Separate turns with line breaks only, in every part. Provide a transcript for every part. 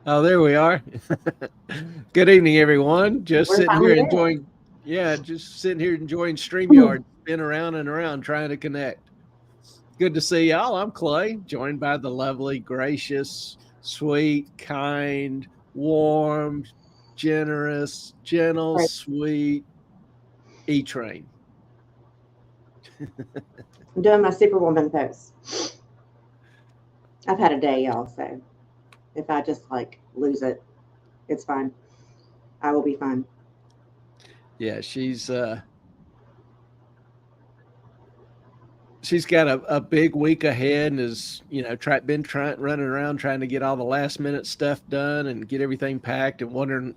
Oh, there we are. Good evening, everyone. Just
We're
sitting
finally
here
there.
enjoying, just sitting here enjoying StreamYard, spin around and around trying to connect. Good to see y'all. I'm Clay, joined by the lovely, gracious, sweet, kind, warm, generous, gentle,
Right.
sweet E Train.
I'm doing my Superwoman pose. I've had a day, y'all, so if I just like lose it, it's fine. I will be fine.
Yeah, she's got a big week ahead and is been trying running around trying to get all the last minute stuff done and get everything packed and wondering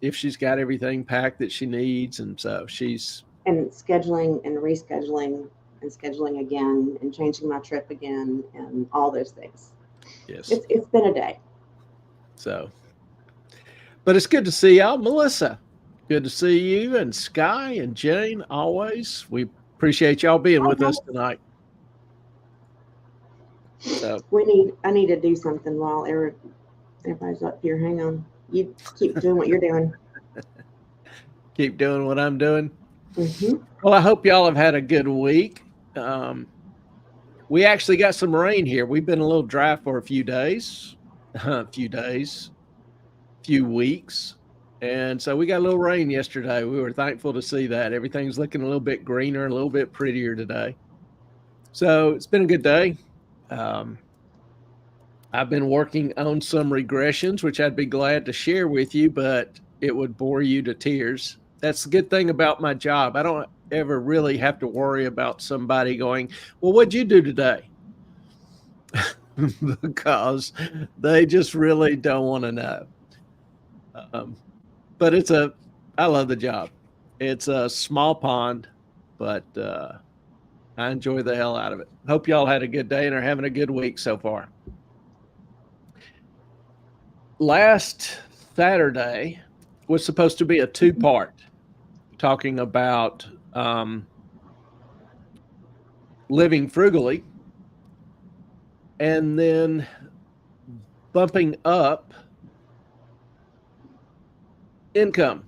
if she's got everything packed that she needs, and so she's
And scheduling and rescheduling and scheduling again and changing my trip again and all those things.
yes.
It's been a day.
So but it's good to see y'all. Melissa, good to see you, and Sky and Jane. Always we appreciate y'all being
Hi
with us
guys.
tonight. So
I need to do something while everybody's up here. Hang on. You keep doing what you're doing.
keep doing what I'm doing.
Mm-hmm.
Well, I hope y'all have had a good week. um, We actually got some rain here. We've been a little dry for a few days, few weeks. And so we got a little rain yesterday. We were thankful to see that. Everything's looking a little bit greener, a little bit prettier today. So it's been a good day. Um, I've been working on some regressions, which I'd be glad to share with you, but it would bore you to tears. That's the good thing about my job. I don't ever really have to worry about somebody going, "Well, what'd you do today?" because they just really don't want to know. Um, but I love the job. It's a small pond, but I enjoy the hell out of it. Hope y'all had a good day and are having a good week so far. Last Saturday was supposed to be a two-part talking about living frugally and then bumping up income,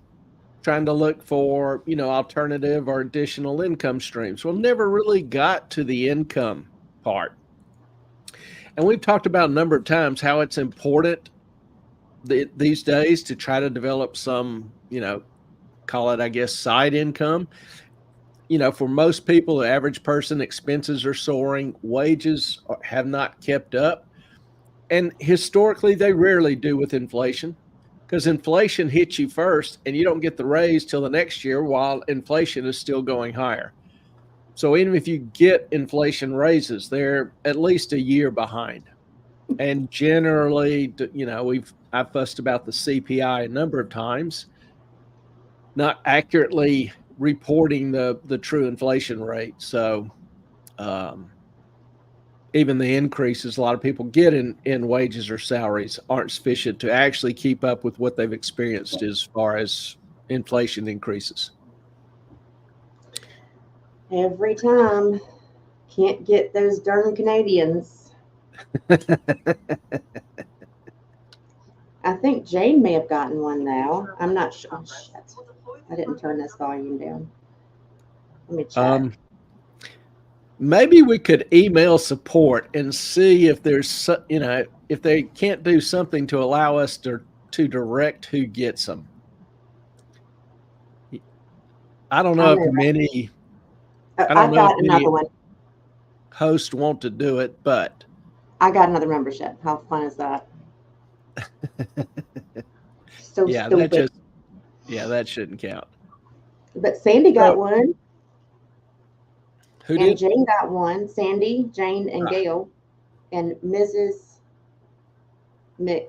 trying to look for, alternative or additional income streams. Well, never really got to the income part. And we've talked about a number of times how it's important these days to try to develop some, call it, I guess, side income. For most people, the average person, expenses are soaring, wages have not kept up. And historically, they rarely do with inflation, because inflation hits you first and you don't get the raise till the next year while inflation is still going higher. So even if you get inflation raises, they're at least a year behind. And generally, I've fussed about the CPI a number of times, not accurately reporting the true inflation rate. So um, even the increases a lot of people get in wages or salaries aren't sufficient to actually keep up with what they've experienced as far as inflation increases.
Every time. Can't get those darn Canadians. I think Jane may have gotten one now. I'm not sure. Oh, shit. I didn't turn this volume down. Let me check.
um, Maybe we could email support and see if if they can't do something to allow us to direct who gets them. I don't
I
know if
know.
many I
I
don't know if
got another
many
one.
hosts want to do it, but
I got another membership. How fun is that? So
yeah, that
stupid.
just yeah, that shouldn't count.
But Sandy got
So
one,
who
and
did?
Jane got one. Sandy, Jane, and
Ah,
Gail, and Mrs. Mick.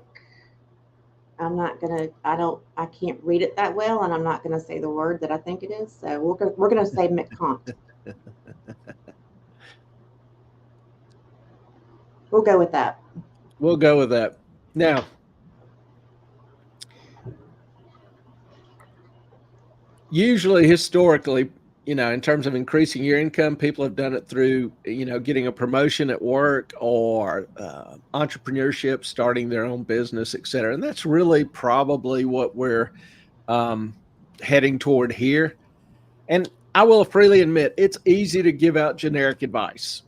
I don't. I can't read it that well, and I'm not gonna say the word that I think it is. So we're gonna say McCont. We'll go with that.
we'll go with that. Now, usually historically, in terms of increasing your income, people have done it through, getting a promotion at work or entrepreneurship, starting their own business, et cetera. And that's really probably what we're heading toward here. And I will freely admit, it's easy to give out generic advice.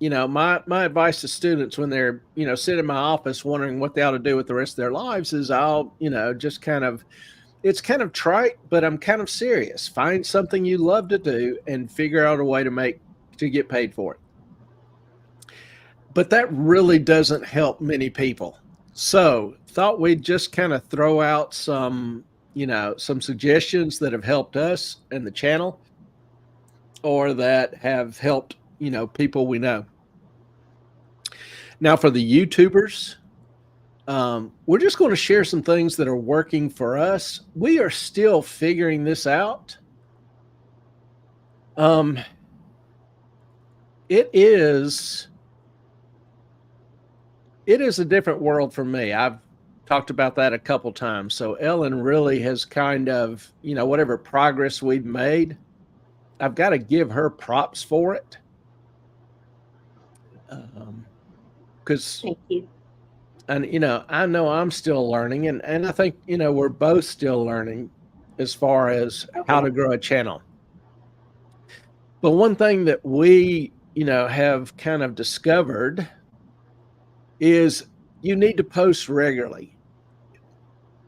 My advice to students when they're, sit in my office wondering what they ought to do with the rest of their lives is I'll, just it's kind of trite, but I'm kind of serious. Find something you love to do and figure out a way to get paid for it. But that really doesn't help many people. So thought we'd just kind of throw out some suggestions that have helped us and the channel, or that have helped, people we know. Now for the YouTubers, we're just going to share some things that are working for us. We are still figuring this out. It is a different world for me. I've talked about that a couple times. So Ellen really has kind of, whatever progress we've made, I've got to give her props for it. Because
Thank you.
And, I know I'm still learning, and I think, we're both still learning as far as how to grow a channel. But one thing that we, have kind of discovered is you need to post regularly.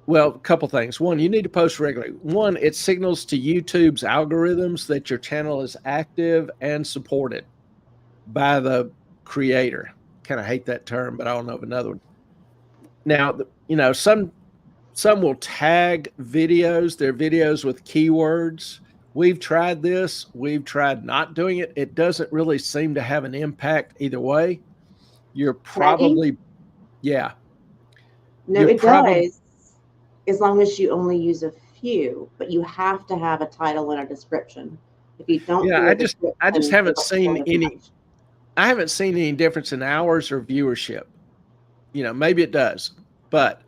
Well, a couple things. One, you need to post regularly. One, it signals to YouTube's algorithms that your channel is active and supported by the creator. Kind of hate that term, but I don't know of another one. Now, some will tag their videos with keywords. We've tried this. We've tried not doing it. It doesn't really seem to have an impact either way. You're probably, yeah.
No, it does, as long as you only use a few, but you have to have a title and a description. If you don't,
I just haven't seen any. I haven't seen any difference in hours or viewership. Maybe it does, but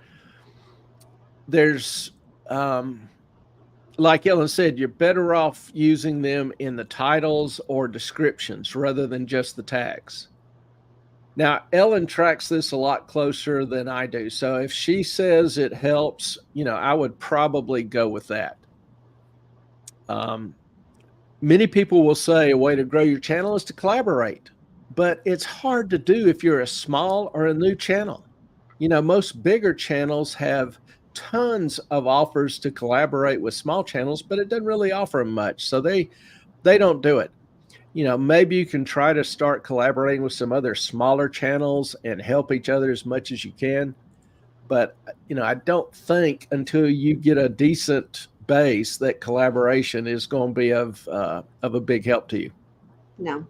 there's, like Ellen said, you're better off using them in the titles or descriptions rather than just the tags. Now, Ellen tracks this a lot closer than I do. So if she says it helps, I would probably go with that. Many people will say a way to grow your channel is to collaborate. But it's hard to do if you're a small or a new channel. Most bigger channels have tons of offers to collaborate with small channels, but it doesn't really offer them much. So they don't do it. Maybe you can try to start collaborating with some other smaller channels and help each other as much as you can. But, I don't think until you get a decent base that collaboration is going to be of a big help to you.
No.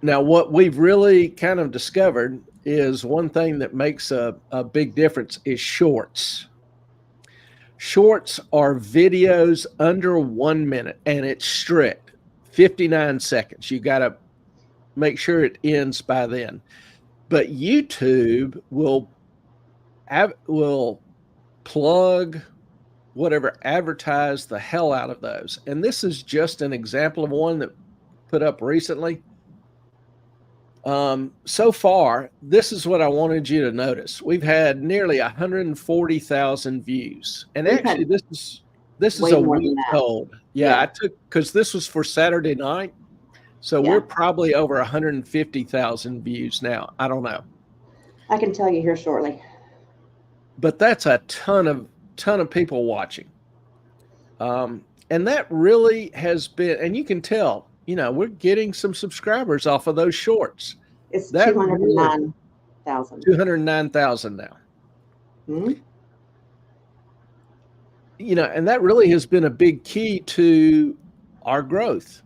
Now, what we've really kind of discovered is one thing that makes a big difference is shorts. Shorts are videos under 1 minute, and it's strict, 59 seconds. You got to make sure it ends by then. But YouTube will plug whatever, advertise the hell out of those. And this is just an example of one that put up recently. So far, this is what I wanted you to notice. We've had nearly 140,000 views, and actually, this is a week old. Yeah, I took, because this was for Saturday night, so we're probably over 150,000 views now. I don't know.
I can tell you here shortly.
But that's a ton of people watching, and that really has been. And you can tell. We're getting some subscribers off of those shorts.
It's 209,000.
209,000 now.
Mm-hmm.
And that really has been a big key to our growth,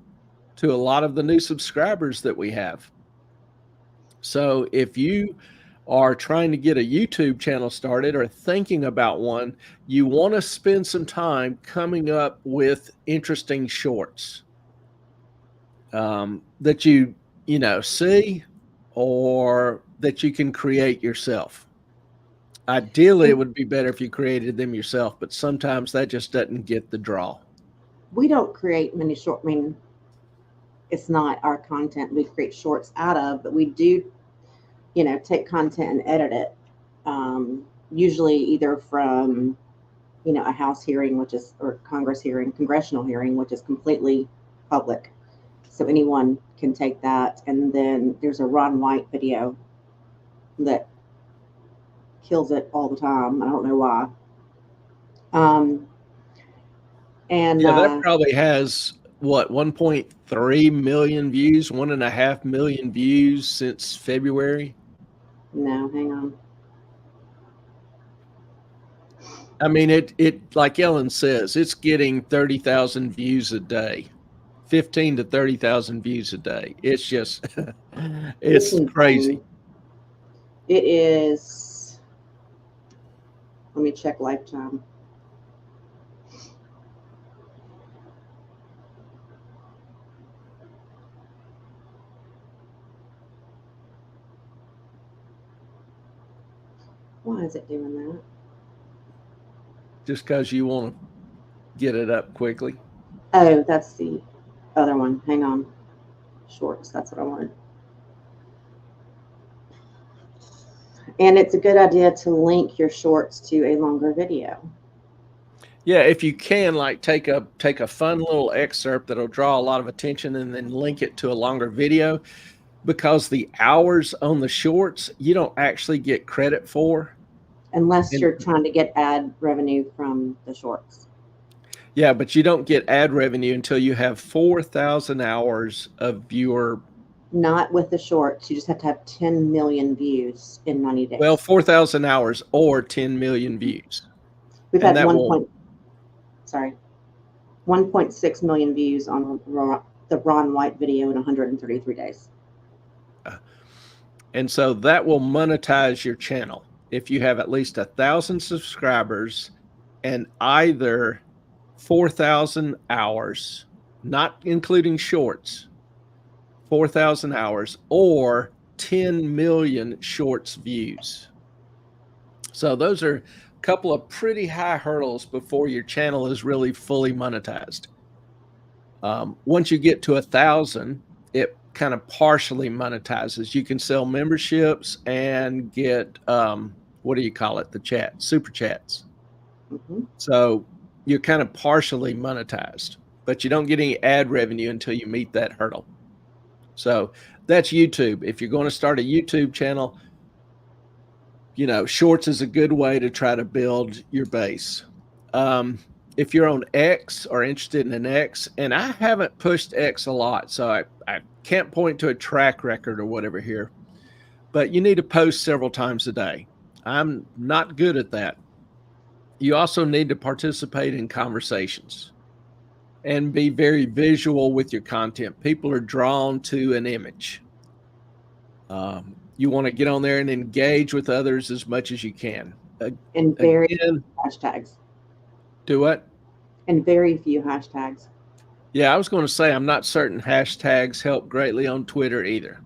to a lot of the new subscribers that we have. So if you are trying to get a YouTube channel started or thinking about one, you want to spend some time coming up with interesting shorts. That you see, or that you can create yourself. Ideally, it would be better if you created them yourself, but sometimes that just doesn't get the draw.
we don't create many short. I mean, it's not our content we create shorts out of, but we do, take content and edit it. Usually either from, a House hearing, or congressional hearing, which is completely public. So anyone can take that. And then there's a Ron White video that kills it all the time. I don't know why.
That probably has what, 1.3 million views, 1.5 million views since February.
No, hang on.
I mean, it like Ellen says, it's getting 30,000 views a day, 15 to 30,000 views a day. It's just, it's crazy.
It is. Let me check lifetime. Why is it doing that?
Just because you want to get it up quickly.
Oh, that's the other one. Hang on. Shorts. That's what I wanted. And it's a good idea to link your shorts to a longer video.
Yeah, if you can, like take a fun little excerpt that'll draw a lot of attention and then link it to a longer video, because the hours on the shorts you don't actually get credit for.
Unless you're trying to get ad revenue from the shorts.
Yeah, but you don't get ad revenue until you have 4,000 hours of viewer.
Not with the shorts. You just have to have 10 million views in 90 days.
Well, 4,000 hours or 10 million views.
We've had 1.6 million views on the Ron White video in 133 days.
And so that will monetize your channel if you have at least 1,000 subscribers and either 4,000 hours, not including shorts, 4,000 hours or 10 million shorts views. So those are a couple of pretty high hurdles before your channel is really fully monetized. Once you get to 1,000, it kind of partially monetizes. You can sell memberships and get, what do you call it? The chat, super chats.
Mm-hmm.
So you're kind of partially monetized, but you don't get any ad revenue until you meet that hurdle. So that's YouTube. If you're going to start a YouTube channel, shorts is a good way to try to build your base. If you're on X or interested in an X, and I haven't pushed X a lot, so I can't point to a track record or whatever here, but you need to post several times a day. I'm not good at that. You also need to participate in conversations and be very visual with your content. People are drawn to an image. You want to get on there and engage with others as much as you can.
And very few hashtags.
Do what?
And very few hashtags.
Yeah, I was going to say, I'm not certain hashtags help greatly on Twitter either.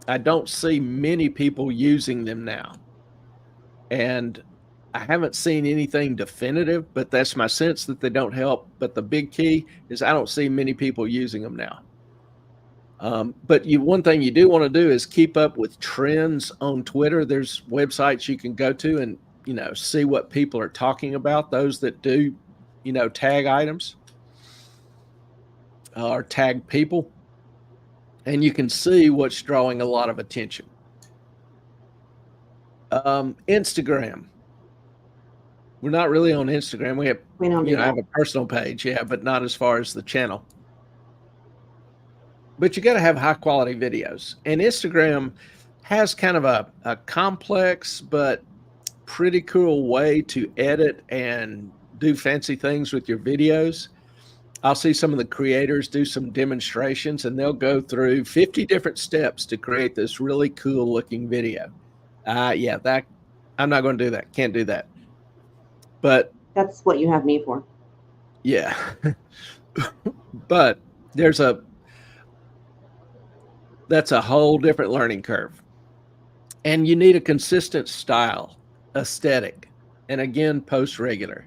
I don't see many people using them now. And I haven't seen anything definitive, but that's my sense that they don't help. But the big key is I don't see many people using them now. But one thing you do want to do is keep up with trends on Twitter. There's websites you can go to and, see what people are talking about. Those that do, tag items or tag people. And you can see what's drawing a lot of attention. Instagram. We're not really on Instagram. We have a personal page, but not as far as the channel. But you got to have high quality videos. And Instagram has kind of a complex but pretty cool way to edit and do fancy things with your videos. I'll see some of the creators do some demonstrations, and they'll go through 50 different steps to create this really cool looking video. I'm not going to do that. Can't do that. But
that's what you have me for.
Yeah. But that's a whole different learning curve. And you need a consistent style, aesthetic, and again, post regular.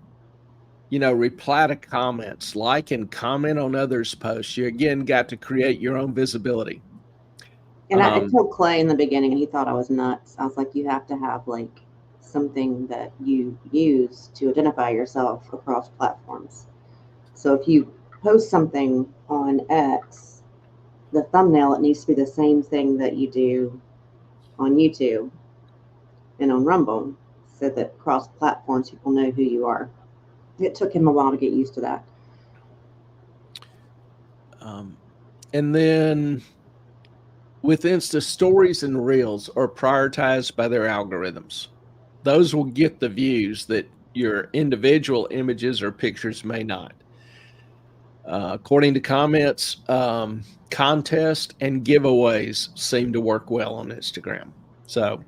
reply to comments, like and comment on others' posts. You again got to create your own visibility.
And I told Clay in the beginning, and he thought I was nuts. I was like, you have to have like something that you use to identify yourself across platforms. So if you post something on X, the thumbnail, it needs to be the same thing that you do on YouTube and on Rumble, so that cross platforms people know who you are. It took him a while to get used to that.
And then with Insta, stories and reels are prioritized by their algorithms. Those will get the views that your individual images or pictures may not. According to comments, contests and giveaways seem to work well on Instagram. So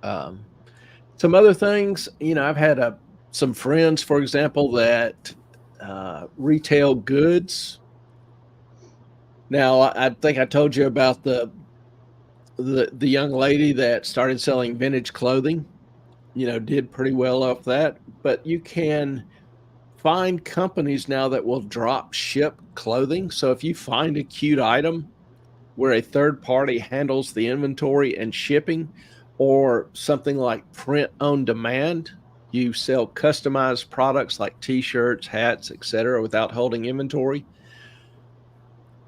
some other things, I've had some friends, for example, that retail goods. Now, I think I told you about the young lady that started selling vintage clothing, did pretty well off that. But you can find companies now that will drop ship clothing. So if you find a cute item where a third party handles the inventory and shipping, or something like print on demand, you sell customized products like t-shirts, hats, etc., without holding inventory,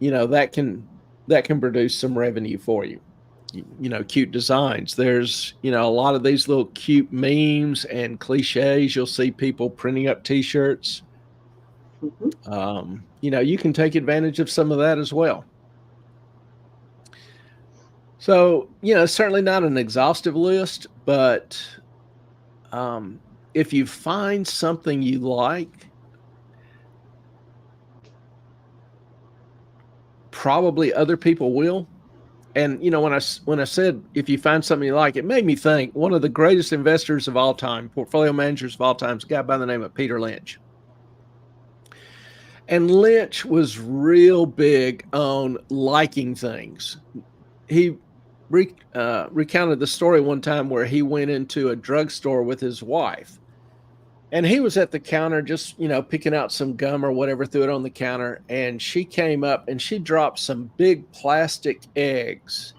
that can produce some revenue for you. Cute designs. There's, a lot of these little cute memes and cliches. You'll see people printing up t-shirts.
Mm-hmm.
You can take advantage of some of that as well. So, certainly not an exhaustive list, but if you find something you like, probably other people will. And when I said if you find something you like, it made me think one of the greatest investors of all time, portfolio managers of all time, is a guy by the name of Peter Lynch. And Lynch was real big on liking things. He recounted the story one time where he went into a drugstore with his wife. And he was at the counter just, picking out some gum or whatever, threw it on the counter. And she came up and she dropped some big plastic eggs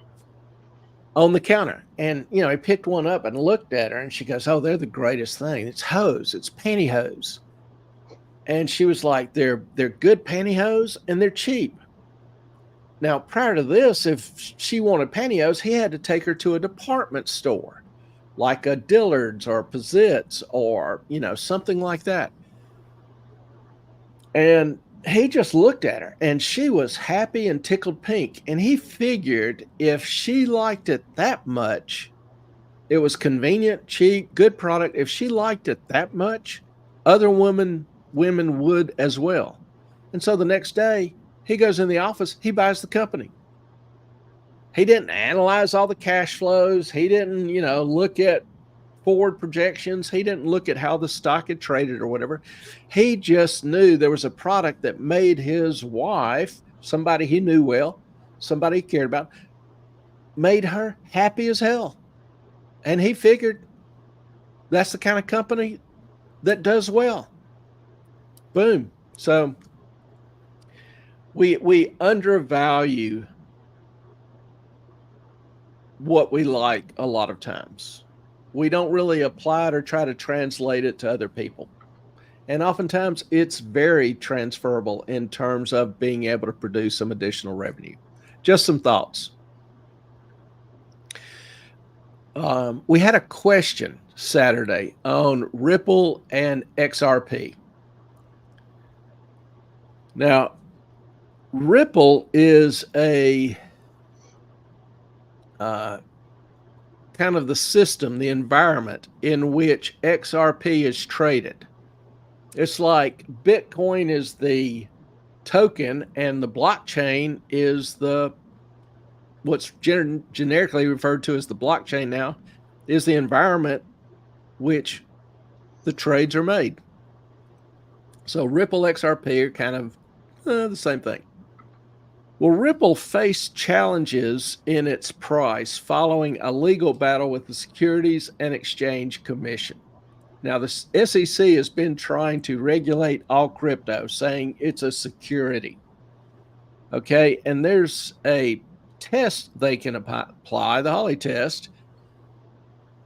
on the counter. And, he picked one up and looked at her and she goes, "Oh, they're the greatest thing. It's hose. It's pantyhose." And she was like, they're good pantyhose and they're cheap. Now, prior to this, if she wanted pantyhose, he had to take her to a department store, like a Dillard's or Pizitz or, something like that. And he just looked at her and she was happy and tickled pink. And he figured if she liked it that much, it was convenient, cheap, good product. If she liked it that much, other women would as well. And so the next day, he goes in the office, he buys the company. He didn't analyze all the cash flows. He didn't, look at forward projections. He didn't look at how the stock had traded or whatever. He just knew there was a product that made his wife, somebody he knew well, somebody he cared about, made her happy as hell. And he figured that's the kind of company that does well. Boom. So we undervalue what we like a lot of times. We don't really apply it or try to translate it to other people. And oftentimes it's very transferable in terms of being able to produce some additional revenue. Just some thoughts. We had a question Saturday on Ripple and XRP. Now, Ripple is a kind of the system, the environment in which XRP is traded. It's like Bitcoin is the token and the blockchain is what's generically referred to as the blockchain now, is the environment which the trades are made. So Ripple, XRP are kind of the same thing. Well, Ripple faced challenges in its price following a legal battle with the Securities and Exchange Commission. Now, the SEC has been trying to regulate all crypto, saying it's a security. Okay, and there's a test they can apply, the Holly test,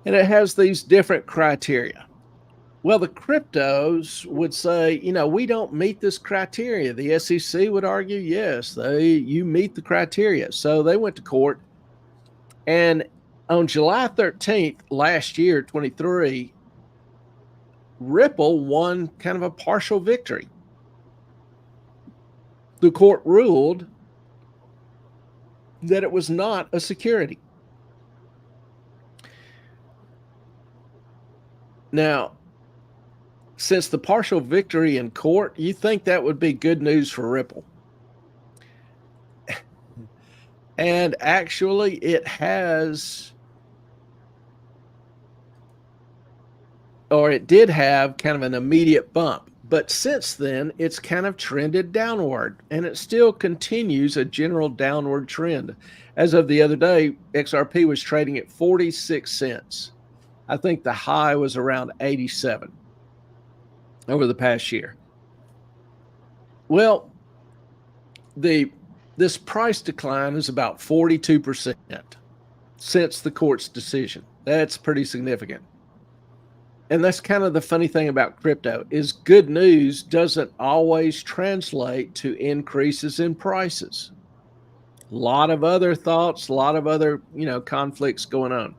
and it has these different criteria. Well, the cryptos would say, we don't meet this criteria. The SEC would argue, yes, you meet the criteria. So they went to court, and on July 13th last year, 23, Ripple won kind of a partial victory. The court ruled that it was not a security. Now, since the partial victory in court, you think that would be good news for Ripple. And actually, it has, or it did have kind of an immediate bump. But since then, it's kind of trended downward, and it still continues a general downward trend. As of the other day, XRP was trading at 46 cents. I think the high was around 87 over the past year. Well, this price decline is about 42% since the court's decision. That's pretty significant. And that's kind of the funny thing about crypto is good news doesn't always translate to increases in prices. A lot of other thoughts, a lot of other, conflicts going on.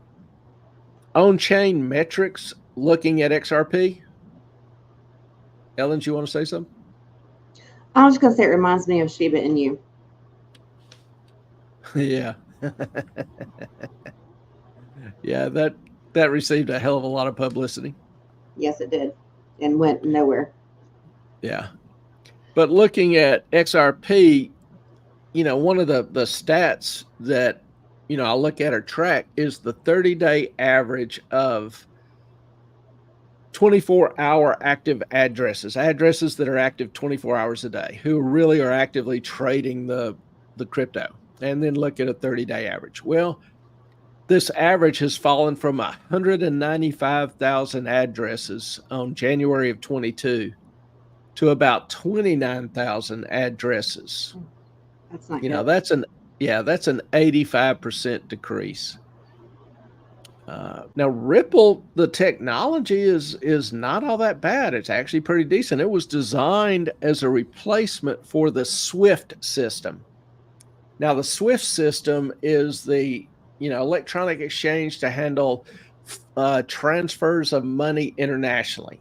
On-chain metrics looking at XRP. Ellen, do you want to say something?
I was just going to say it reminds me of Shiba Inu.
Yeah. Yeah, that received a hell of a lot of publicity.
Yes, it did. And went nowhere.
Yeah. But looking at XRP, one of the stats that, I look at or track is the 30-day average of 24-hour active addresses that are active 24 hours a day, who really are actively trading the crypto, and then look at a 30-day average. Well, this average has fallen from 195,000 addresses on January of 22 to about 29,000 addresses.
That's not good.
That's an 85% decrease. Now, Ripple, the technology is not all that bad. It's actually pretty decent. It was designed as a replacement for the SWIFT system. Now, the SWIFT system is the electronic exchange to handle transfers of money internationally.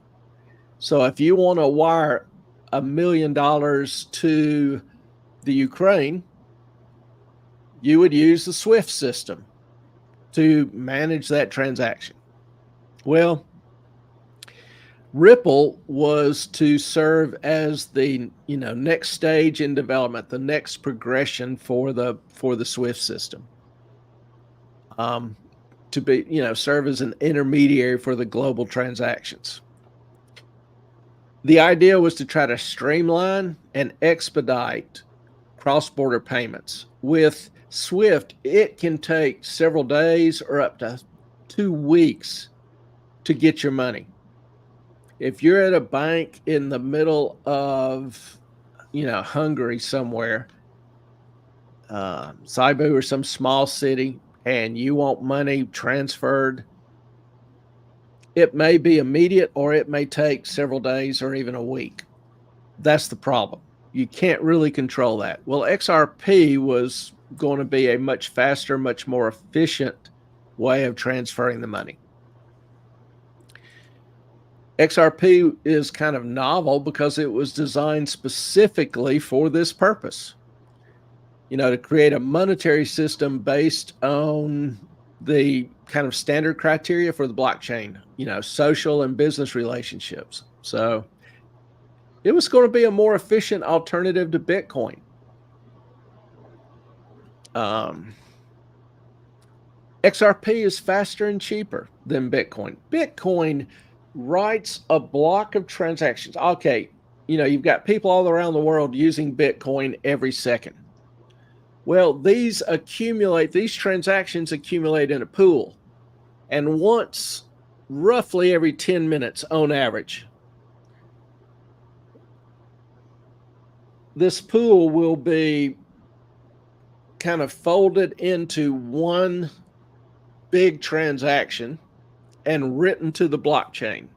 So if you want to wire $1 million to the Ukraine, you would use the SWIFT system to manage that transaction. Well, Ripple was to serve as the next stage in development, the next progression for the SWIFT system. To be serve as an intermediary for the global transactions. The idea was to try to streamline and expedite cross-border payments. With SWIFT, it can take several days or up to 2 weeks to get your money. If you're at a bank in the middle of, Hungary somewhere, Cebu or some small city, and you want money transferred, it may be immediate or it may take several days or even a week. That's the problem. You can't really control that. Well, XRP was going to be a much faster, much more efficient way of transferring the money. XRP is kind of novel because it was designed specifically for this purpose. To create a monetary system based on the kind of standard criteria for the blockchain, social and business relationships. So it was going to be a more efficient alternative to Bitcoin. XRP is faster and cheaper than Bitcoin. Bitcoin writes a block of transactions. Okay, you've got people all around the world using Bitcoin every second. Well, these transactions accumulate in a pool. And once roughly every 10 minutes on average. This pool will be kind of folded into one big transaction and written to the blockchain.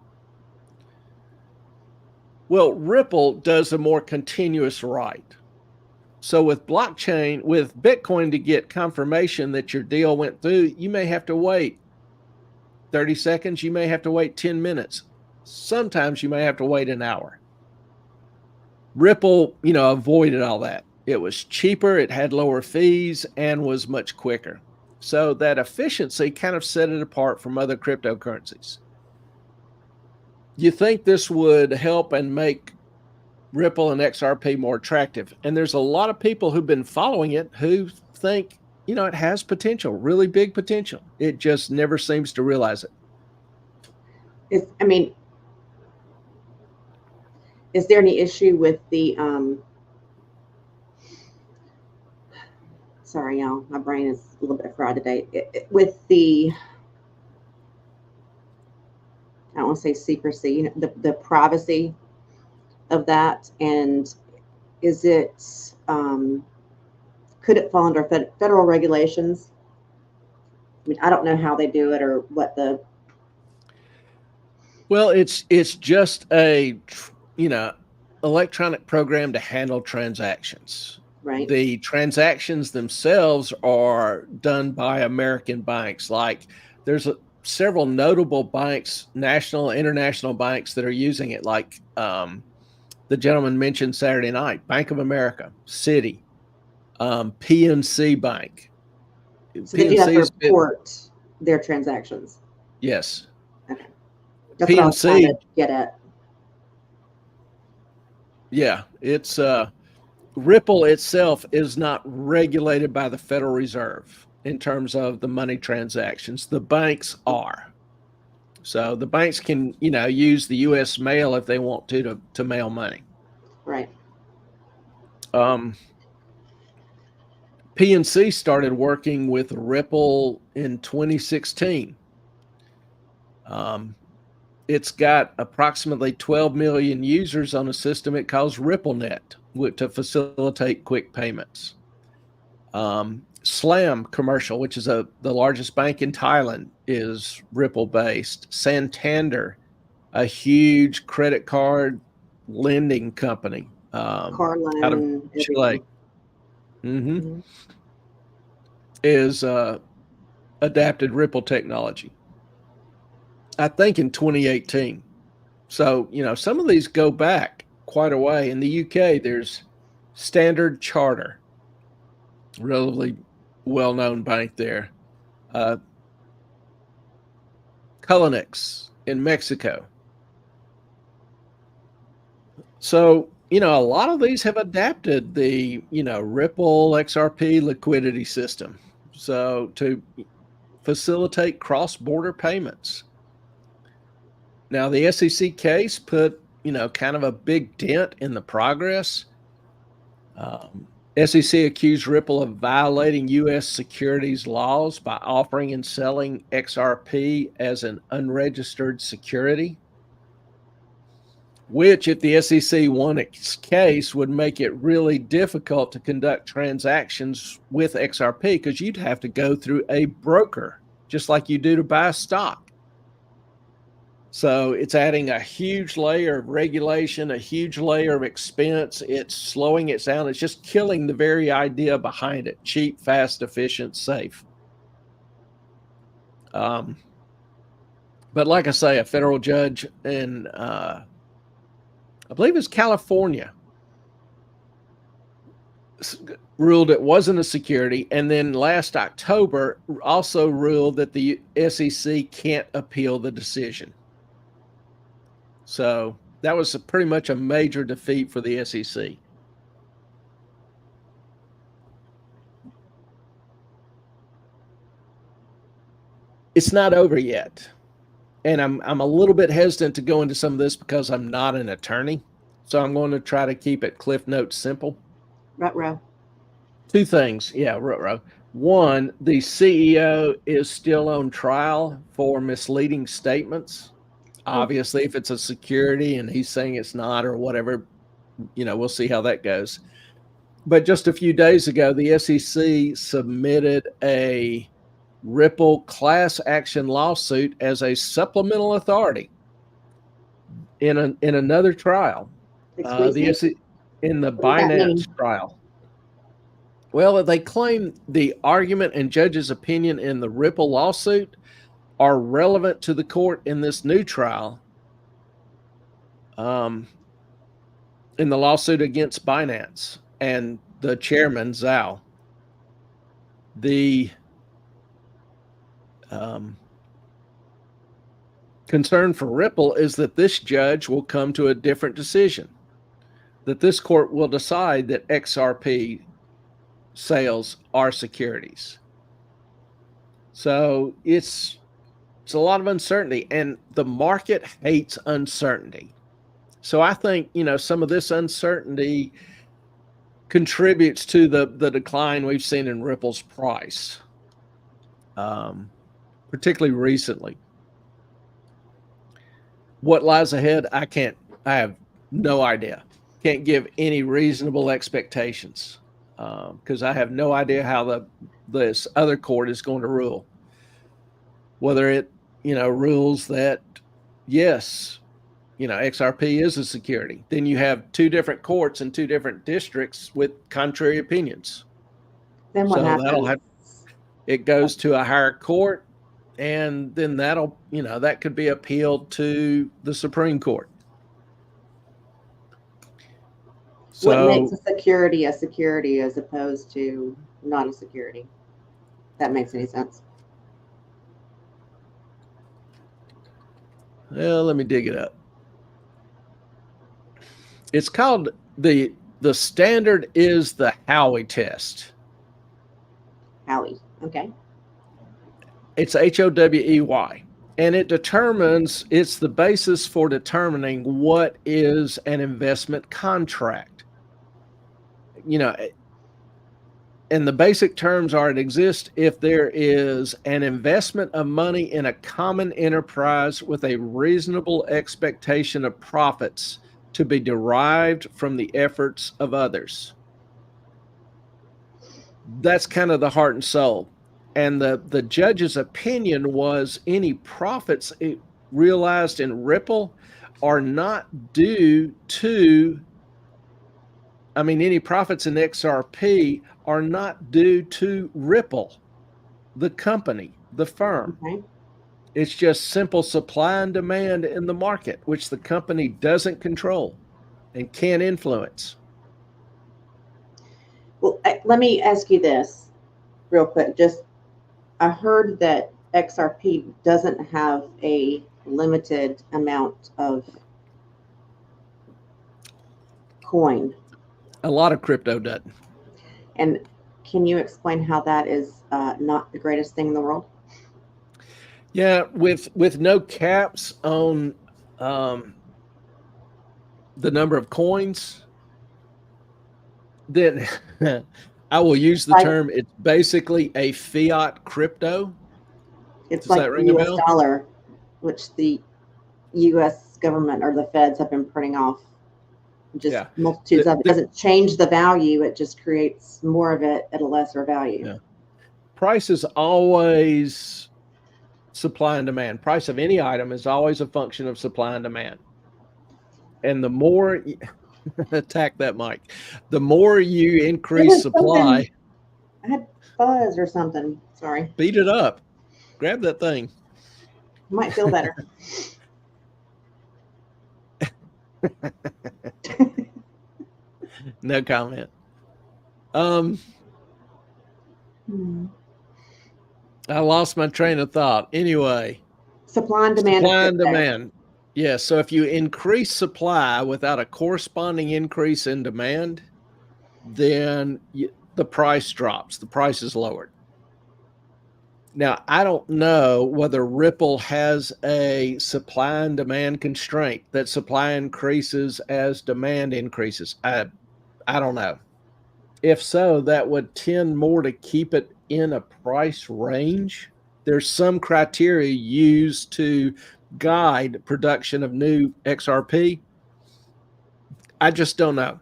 Well, Ripple does a more continuous write. So with blockchain, with Bitcoin, to get confirmation that your deal went through, you may have to wait 30 seconds. You may have to wait 10 minutes. Sometimes you may have to wait an hour. Ripple, avoided all that. It was cheaper, it had lower fees, and was much quicker. So that efficiency kind of set it apart from other cryptocurrencies. You think this would help and make Ripple and XRP more attractive. And there's a lot of people who've been following it who think, it has potential, really big potential. It just never seems to realize it.
Is there any issue with the, sorry, y'all, my brain is a little bit fried today, with the, I don't want to say secrecy, the privacy of that, and is it, could it fall under federal regulations? I don't know how they do it or what the.
Well, it's just a, electronic program to handle transactions.
Right.
The transactions themselves are done by American banks. Like there's several notable banks, national, international banks that are using it. Like the gentleman mentioned Saturday night, Bank of America, Citi, PNC Bank.
So they do have to report their transactions.
Yes.
Okay. That's what I was trying to get at.
Yeah, it's Ripple itself is not regulated by the Federal Reserve in terms of the money transactions. The banks are. So the banks can, use the U.S. mail if they want to mail money.
Right.
PNC started working with Ripple in 2016. It's got approximately 12 million users on a system it calls RippleNet to facilitate quick payments. Slam Commercial, which is the largest bank in Thailand, is Ripple-based. Santander, a huge credit card lending company
Car loan,
out of Chile, is adapted Ripple technology, I think, in 2018. So, some of these go back quite a way. In the UK, there's Standard Chartered, relatively well-known bank there. Cullinex in Mexico. So, a lot of these have adapted the, Ripple XRP liquidity system. So to facilitate cross-border payments. Now, the SEC case put, kind of a big dent in the progress. SEC accused Ripple of violating U.S. securities laws by offering and selling XRP as an unregistered security, which, if the SEC won its case, would make it really difficult to conduct transactions with XRP because you'd have to go through a broker, just like you do to buy a stock. So it's adding a huge layer of regulation, a huge layer of expense. It's slowing it down. It's just killing the very idea behind it: cheap, fast, efficient, safe. But like I say, a federal judge in, I believe it's California, ruled it wasn't a security. And then last October also ruled that the SEC can't appeal the decision. So that was pretty much a major defeat for the SEC. It's not over yet. And I'm a little bit hesitant to go into some of this because I'm not an attorney. So I'm going to try to keep it Cliff Notes simple.
Ruh-roh.
Two things. Yeah, ruh-roh. One, the CEO is still on trial for misleading statements. Obviously, if it's a security and he's saying it's not or whatever, we'll see how that goes. But just a few days ago, the SEC submitted a Ripple class action lawsuit as a supplemental authority in another trial. In the Binance trial. Well, they claim the argument and judge's opinion in the Ripple lawsuit are relevant to the court in this new trial. In the lawsuit against Binance and the chairman, Zhao. The concern for Ripple is that this judge will come to a different decision, that this court will decide that XRP sales are securities. So it's a lot of uncertainty, and the market hates uncertainty. So I think, some of this uncertainty contributes to the decline we've seen in Ripple's price, particularly recently. What lies ahead, I have no idea. Can't give any reasonable expectations because I have no idea how this other court is going to rule. Whether it, rules that, yes, XRP is a security. Then you have two different courts in two different districts with contrary opinions.
Then what happens?
It goes to a higher court, and then that could be appealed to the Supreme Court. So,
what makes a security as opposed to not a security? If that makes any sense.
Well, let me dig it up. It's called the standard is the Howey test.
Howey, okay.
It's Howey, and it's the basis for determining what is an investment contract. And the basic terms are: it exists if there is an investment of money in a common enterprise with a reasonable expectation of profits to be derived from the efforts of others. That's kind of the heart and soul. And the judge's opinion was any profits realized in Ripple are not due to, any profits in XRP are not due to Ripple, the company, the firm.
Okay.
It's just simple supply and demand in the market, which the company doesn't control and can't influence.
Well, let me ask you this real quick. I heard that XRP doesn't have a limited amount of coin.
A lot of crypto doesn't.
And can you explain how that is not the greatest thing in the world?
Yeah, with no caps on the number of coins, then I will use the term, it's basically a fiat crypto.
It's like the US dollar, which the US government or the feds have been printing off. Multitudes of it. It doesn't change the value, it just creates more of it at a lesser value.
Yeah. Price is always supply and demand. Price of any item is always a function of supply and demand. And the more attack that mic, the more you increase supply.
I had fuzz or something. Sorry.
Beat it up. Grab that thing.
Might feel better.
No comment. I lost my train of thought. Anyway,
supply and demand.
Supply and demand. Yeah. So if you increase supply without a corresponding increase in demand, then the price drops. The price is lowered. Now, I don't know whether Ripple has a supply and demand constraint, that supply increases as demand increases. I don't know. If so, that would tend more to keep it in a price range. There's some criteria used to guide production of new XRP. I just don't know.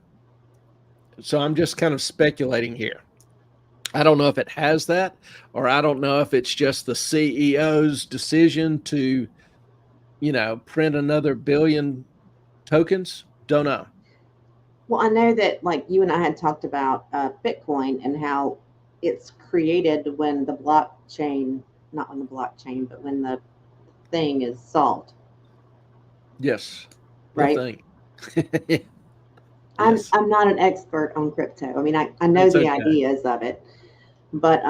So I'm just kind of speculating here. I don't know if it has that, or I don't know if it's just the CEO's decision to, print another billion tokens. Don't know.
Well, I know that like you and I had talked about Bitcoin and how it's created when the blockchain, not when the blockchain, but when the thing is solved,
Yes. The
right?
thing.
I'm
Yes.
I'm not an expert on crypto. I mean, I know
That's
the
okay.
ideas of it, but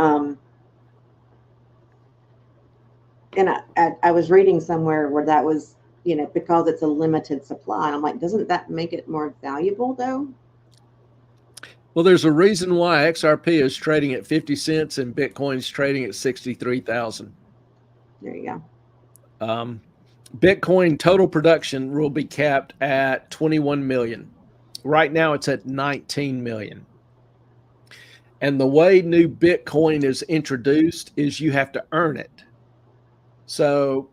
and I was reading somewhere where that was, because it's a limited supply. And I'm like, doesn't that make it more valuable though?
Well, there's a reason why XRP is trading at 50 cents and Bitcoin's trading at 63,000.
There you go.
Bitcoin total production will be capped at 21 million. Right now it's at 19 million. And the way new Bitcoin is introduced is you have to earn it. So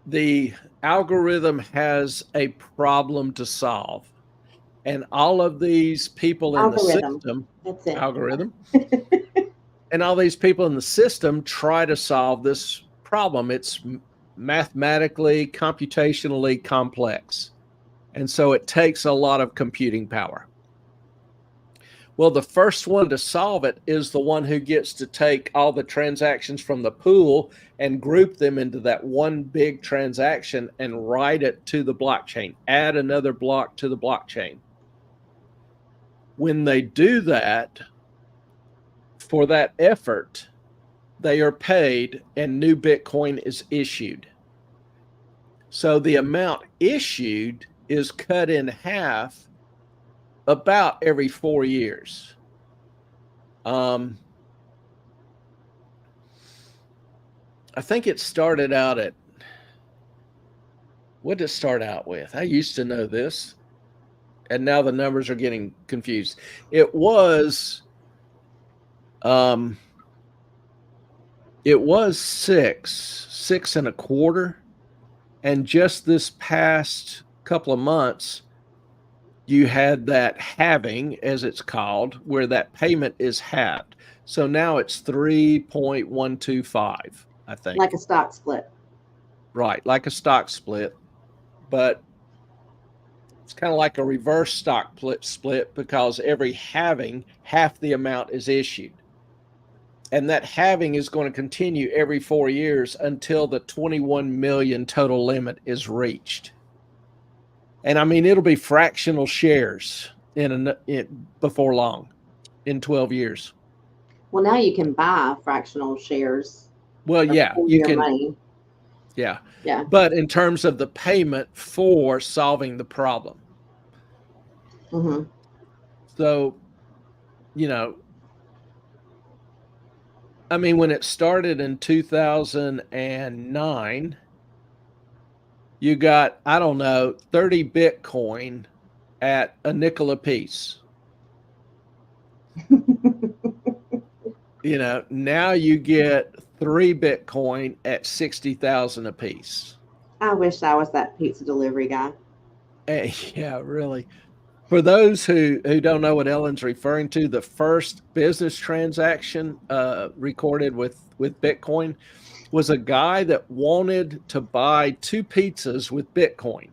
the algorithm has a problem to solve. And all of these people in the
Algorithm.
system,
That's it.
algorithm, and all these people in the system try to solve this problem. It's mathematically, computationally complex. And so it takes a lot of computing power. Well, the first one to solve it is the one who gets to take all the transactions from the pool and group them into that one big transaction and write it to the blockchain, add another block to the blockchain. When they do that, for that effort, they are paid and new Bitcoin is issued. So the amount issued is cut in half about every 4 years. I think it started out at, what did it start out with? I used to know this, and now the numbers are getting confused. It was six and a quarter. And just this past couple of months, you had that halving, as it's called, where that payment is halved. So now it's 3.125, I think.
Like a stock split.
Right, like a stock split. But it's kind of like a reverse stock split because every halving, half the amount is issued. And that halving is going to continue every 4 years until the 21 million total limit is reached. And I mean, it'll be fractional shares before long, in 12 years.
Well, now you can buy fractional shares.
Well, yeah, you can.
Money.
Yeah.
Yeah.
But in terms of the payment for solving the problem.
Mm-hmm.
So, I mean, when it started in 2009, you got, I don't know, 30 Bitcoin at a nickel a piece. Now you get 3 Bitcoin at 60,000 a piece.
I wish I was that pizza delivery guy.
Yeah, really. For those who don't know what Ellen's referring to, the first business transaction recorded with Bitcoin was a guy that wanted to buy 2 pizzas with Bitcoin.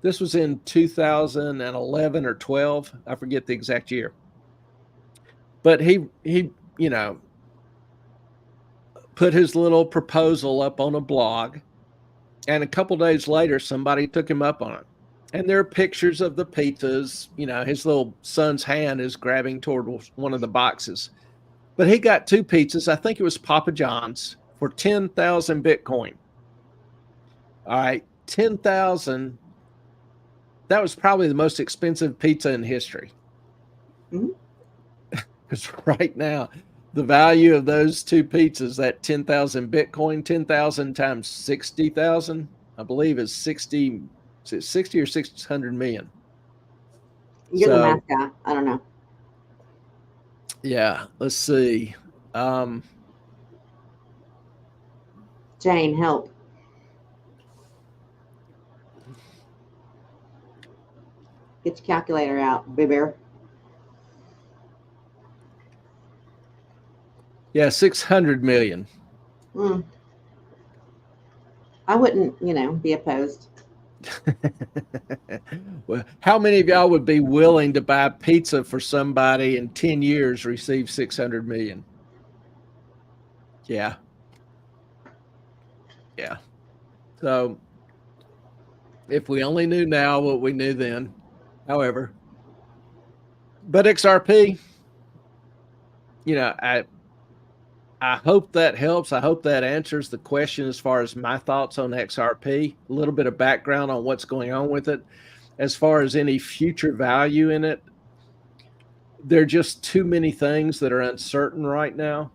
This was in 2011 or 12. I forget the exact year. But he put his little proposal up on a blog, and a couple days later, somebody took him up on it. And there are pictures of the pizzas. His little son's hand is grabbing toward one of the boxes. But he got 2 pizzas. I think it was Papa John's for 10,000 Bitcoin. All right, 10,000. That was probably the most expensive pizza in history. Because right now, the value of those 2 pizzas, that 10,000 Bitcoin, 10,000 times 60,000, I believe is 60 or 600 million.
You're the math guy. I don't know.
Yeah, let's see. Um,
Jane, help. Get your calculator out, Boo Bear.
yeah, 600 million.
Mm, I wouldn't, be opposed.
Well, how many of y'all would be willing to buy pizza for somebody in 10 years, receive 600 million? Yeah. Yeah. So if we only knew now what we knew then, however, but XRP, I hope that helps. I hope that answers the question as far as my thoughts on XRP, a little bit of background on what's going on with it. As far as any future value in it, there are just too many things that are uncertain right now.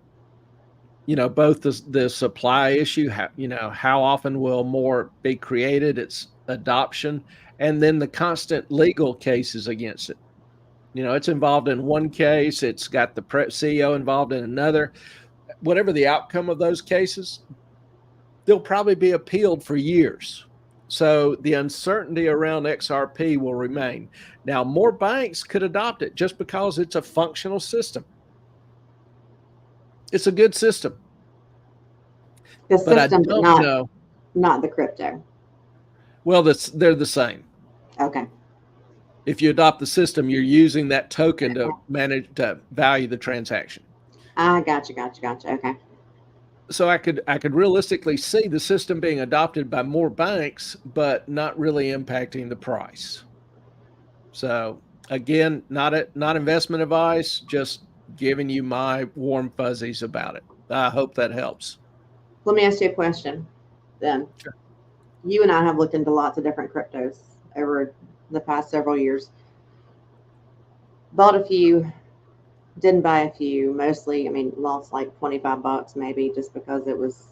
Both the supply issue, how often will more be created, its adoption, and then the constant legal cases against it. It's involved in one case, it's got the CEO involved in another. Whatever the outcome of those cases, they'll probably be appealed for years. So the uncertainty around XRP will remain. Now, more banks could adopt it just because it's a functional system. It's a good system,
The
but I
system, but
don't know.
not the crypto.
Well, they're the same.
Okay.
If you adopt the system, you're using that token to value the transaction.
I gotcha. Okay.
So I could realistically see the system being adopted by more banks, but not really impacting the price. So again, not investment advice, just giving you my warm fuzzies about it. I hope that helps.
Let me ask you a question then.
Sure.
You and I have looked into lots of different cryptos over the past several years. Bought a few, didn't buy a few. Mostly, lost like $25 maybe just because it was,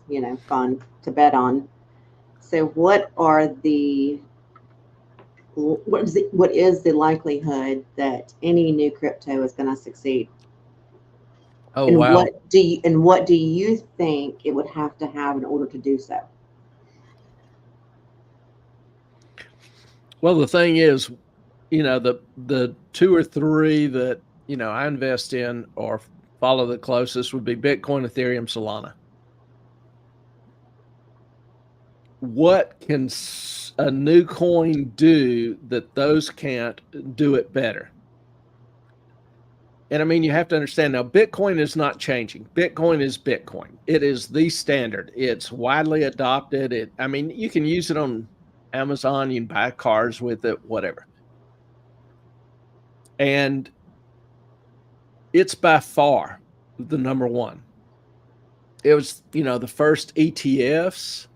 fun to bet on. So what is the likelihood that any new crypto is going to succeed?
Oh
And
wow.
what do you think it would have to have in order to do so?
Well, the thing is, the two or three that I invest in or follow the closest would be Bitcoin, Ethereum, Solana. What can a new coin do that those can't do it better? And you have to understand now, Bitcoin is not changing. Bitcoin is Bitcoin. It is the standard. It's widely adopted. You can use it on Amazon. You can buy cars with it, whatever. And it's by far the number one. It was, the first ETFs.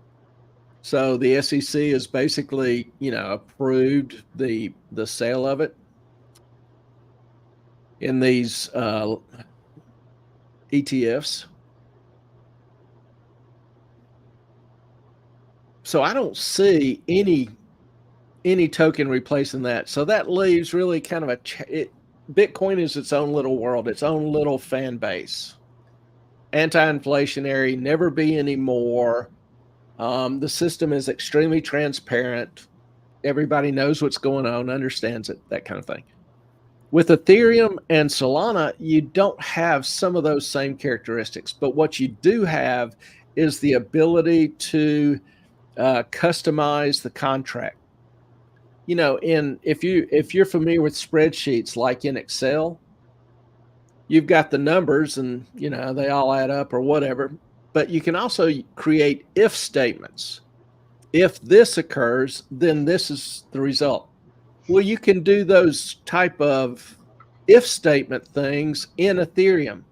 So the SEC has basically, approved the sale of it in these ETFs. So I don't see any token replacing that. So that leaves really kind of Bitcoin is its own little world, its own little fan base. Anti-inflationary, never be anymore. The system is extremely transparent. Everybody knows what's going on, understands it, that kind of thing. With Ethereum and Solana, you don't have some of those same characteristics, but what you do have is the ability to customize the contract. If you're familiar with spreadsheets like in Excel, you've got the numbers and they all add up or whatever, but you can also create if statements. If this occurs, then this is the result. Well, you can do those type of if statement things in Ethereum,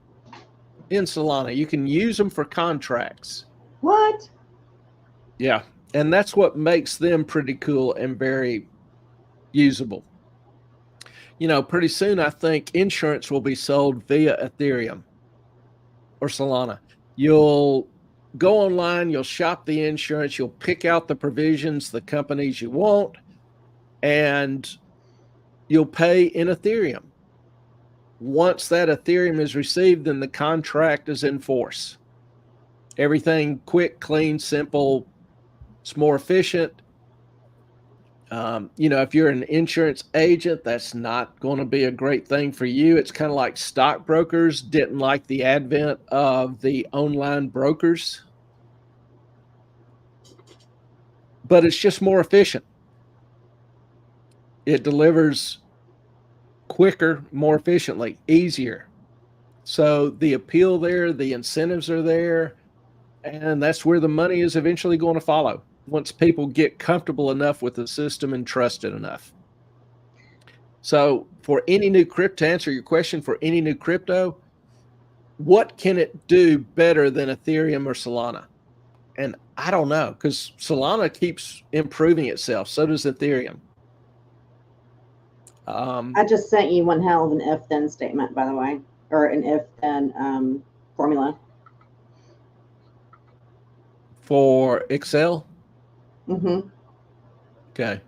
in Solana. You can use them for contracts.
What?
Yeah. And that's what makes them pretty cool and very usable. Pretty soon, I think insurance will be sold via Ethereum or Solana. You'll go online, you'll shop the insurance, you'll pick out the provisions, the companies you want, and you'll pay in Ethereum. once that Ethereum is received, then the contract is in force. Everything quick, clean, simple. It's more efficient. If you're an insurance agent, that's not going to be a great thing for you. It's kind of like stockbrokers didn't like the advent of the online brokers, but it's just more efficient. It delivers quicker, more efficiently, easier. So the appeal there, the incentives are there, and that's where the money is eventually going to follow once people get comfortable enough with the system and trust it enough. So for any new crypto, to answer your question, for any new crypto, what can it do better than Ethereum or Solana? And I don't know, because Solana keeps improving itself. So does Ethereum.
I just sent you one hell of an if-then statement, by the way, or an if-then formula.
For Excel?
Mm-hmm.
Okay.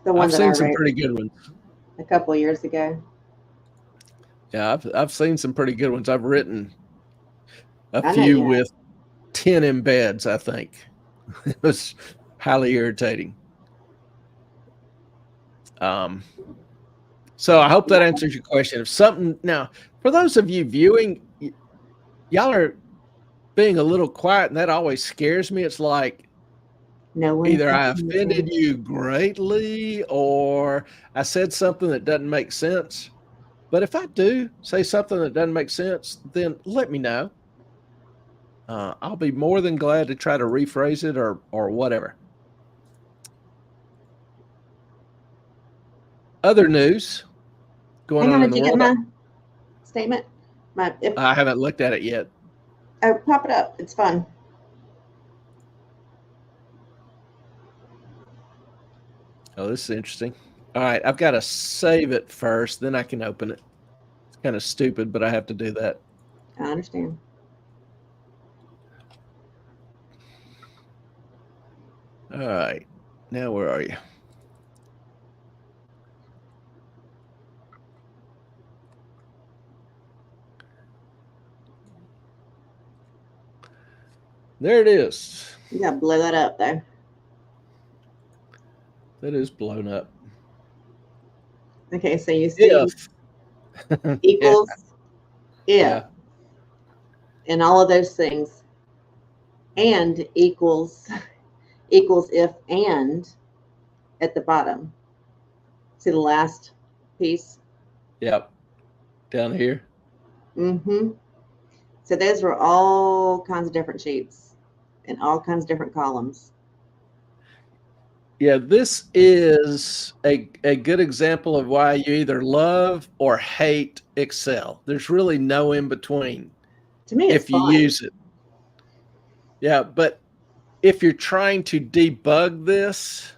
The one
I've
that
seen
I
some
wrote
pretty good ones.
a couple of years ago.
Yeah, I've seen some pretty good ones. I've written a
I know
few
you have.
with 10 embeds, I think. It was highly irritating. So I hope that answers your question. If something now, for those of you viewing, y'all are being a little quiet, and that always scares me. It's like
No one
either
can
I
see
offended
this.
you greatly or I said something that doesn't make sense. But if I do say something that doesn't make sense, then let me know. I'll be more than glad to try to rephrase it or whatever. Other news going
Hang
on
on,
in
did
the
you get
world.
my statement?
I haven't looked at it yet.
Oh, pop it up. It's fun.
Oh, this is interesting. All right, I've got to save it first, then I can open it. It's kind of stupid, but I have to do that.
I understand.
All right, now where are you? There it is.
You gotta blow that up though.
That is blown up.
Okay, so you see equals if
Yeah.
and all of those things, and equals if and at the bottom. See the last piece?
Yep. Down here.
Mm-hmm. So those were all kinds of different sheets and all kinds of different columns.
Yeah, this is a good example of why you either love or hate Excel. There's really no in between
To me, it's
if you
fun.
use it. Yeah, but if you're trying to debug this,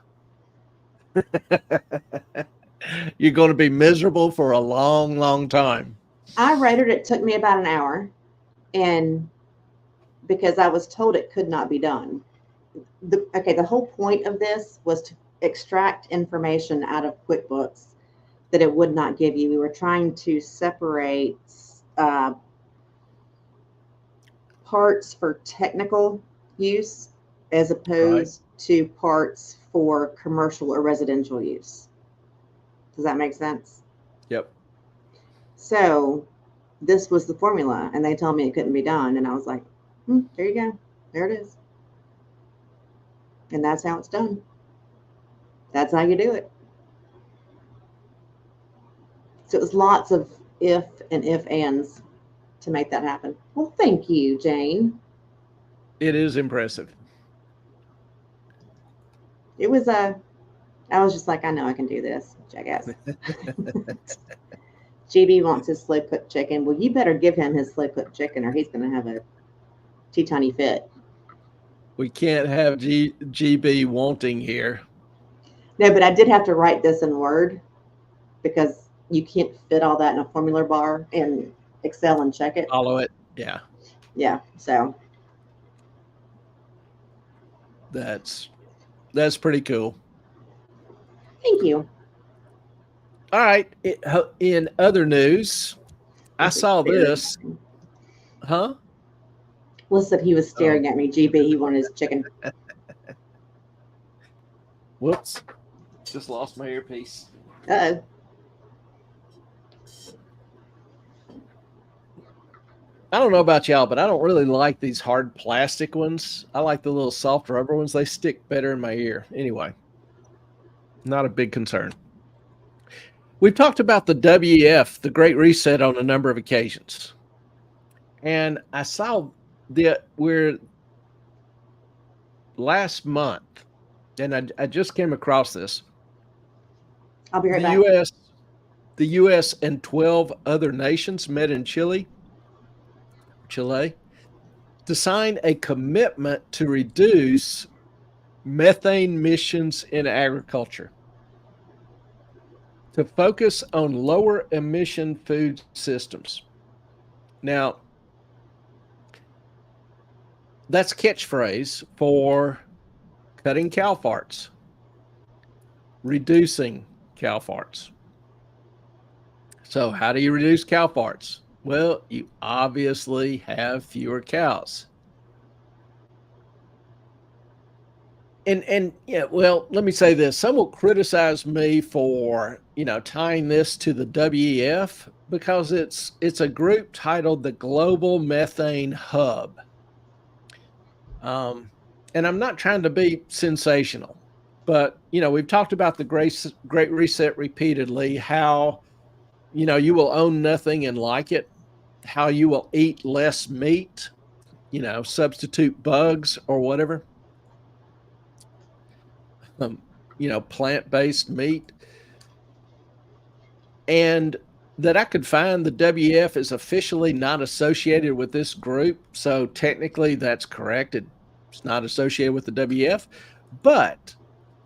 you're going to be miserable for a long, long time.
I rated it took me about an hour, and because I was told it could not be done. The whole point of this was to extract information out of QuickBooks that it would not give you. We were trying to separate parts for technical use as opposed to parts for commercial or residential use. Does that make sense?
Yep.
So this was the formula, and they told me it couldn't be done, and I was like, there you go. There it is. And that's how it's done. That's how you do it. So it was lots of if and if ands to make that happen. Well, thank you, Jane.
It is impressive.
It was I was just like, I know I can do this, jackass. GB wants his slow cooked chicken. Well, you better give him his slow cooked chicken, or he's going to have a teeny fit.
We can't have GB wanting here.
No, but I did have to write this in Word because you can't fit all that in a formula bar in Excel and check it.
Follow it. Yeah.
Yeah. So
That's pretty cool.
thank you.
All right. In other news, I
Was he
saw
staring
this.
at me?
Huh?
Listen, he was
Oh,
staring at me. GB, he wanted his chicken.
whoops. Just lost my earpiece.
Uh-oh.
I don't know about y'all, but I don't really like these hard plastic ones. I like the little soft rubber ones. They stick better in my ear. Anyway, not a big concern. We've talked about the WEF, the Great Reset, on a number of occasions. And I saw we're last month, and I just came across this.
I'll be right
The
back.
U.S. and 12 other nations met in Chile, to sign a commitment to reduce methane emissions in agriculture, to focus on lower emission food systems. Now, that's catchphrase for cutting cow farts, reducing cow farts. So, how do you reduce cow farts? Well, you obviously have fewer cows. And yeah, well, let me say this. Some will criticize me for, tying this to the WEF because it's a group titled the Global Methane Hub. And I'm not trying to be sensational, but we've talked about the Great Reset repeatedly, how you will own nothing and like it, how you will eat less meat, substitute bugs or whatever. Plant-based meat, and that I could find the WEF is officially not associated with this group. So technically that's correct. It's not associated with the WEF, but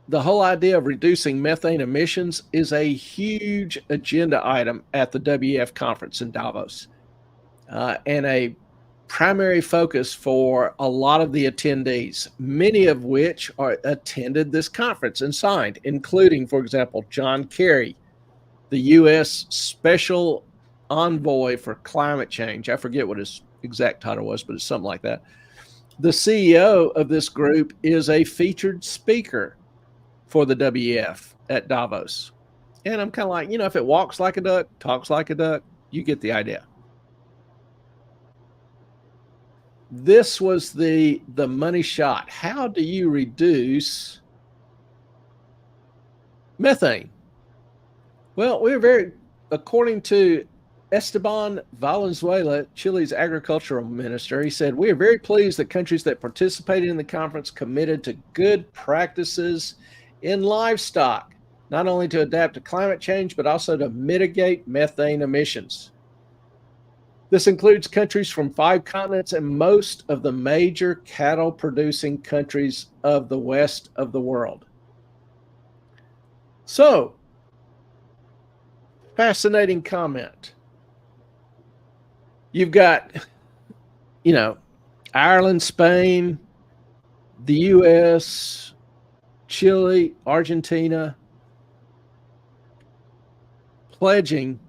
the whole idea of reducing methane emissions is a huge agenda item at the WEF conference in Davos, and a primary focus for a lot of the attendees, many of which attended this conference and signed, including, for example, John Kerry, the U.S. Special Envoy for Climate Change. I forget what his exact title was, but it's something like that. The CEO of this group is a featured speaker for the WEF at Davos. And I'm kind of like, if it walks like a duck, talks like a duck, you get the idea. This was the money shot. How do you reduce methane? Well, according to Esteban Valenzuela, Chile's agricultural minister, he said, we are very pleased that countries that participated in the conference committed to good practices in livestock, not only to adapt to climate change, but also to mitigate methane emissions. This includes countries from 5 continents and most of the major cattle-producing countries of the west of the world. So, fascinating comment. You've got, Ireland, Spain, the U.S., Chile, Argentina, pledging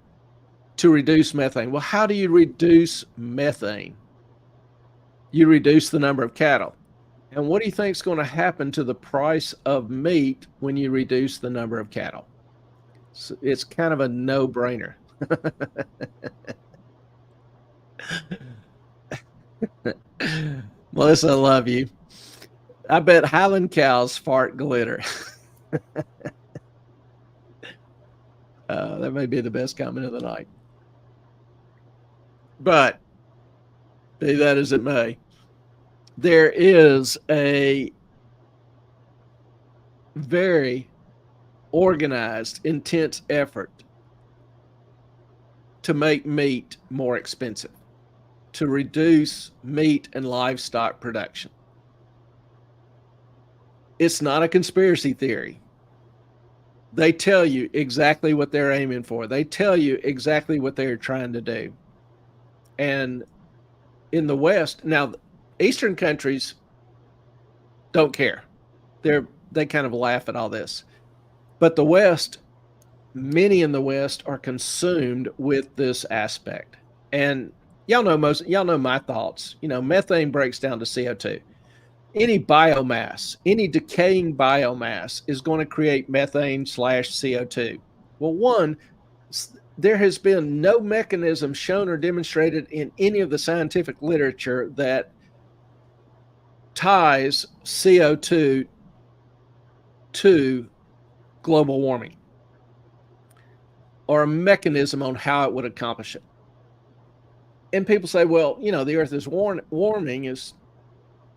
to reduce methane. Well, how do you reduce methane? You reduce the number of cattle. And what do you think is going to happen to the price of meat when you reduce the number of cattle? So it's kind of a no-brainer. Melissa, I love you. I bet Highland cows fart glitter. That may be the best comment of the night. But be that as it may, there is a very organized, intense effort to make meat more expensive, to reduce meat and livestock production. It's not a conspiracy theory. They tell you exactly what they're aiming for. They tell you exactly what they're trying to do. And in the West, now, Eastern countries don't care. They kind of laugh at all this. But the West many in the West are consumed with this aspect. And y'all know my thoughts. Methane breaks down to CO2. Any biomass, any decaying biomass is going to create methane / CO2. Well, one, there has been no mechanism shown or demonstrated in any of the scientific literature that ties CO2 to global warming, or a mechanism on how it would accomplish it. And people say, well, the earth is warming as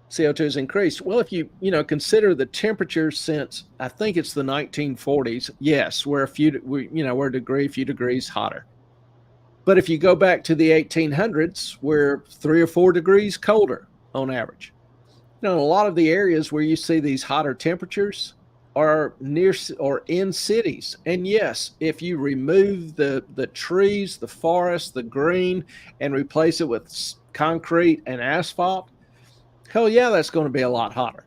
CO2 has increased. Well, if you consider the temperature since, I think it's the 1940s, yes, we're a few degrees hotter. But if you go back to the 1800s, we're 3 or 4 degrees colder on average. A lot of the areas where you see these hotter temperatures are near or in cities. And yes, if you remove the trees, the forest, the green, and replace it with concrete and asphalt, hell yeah, that's going to be a lot hotter.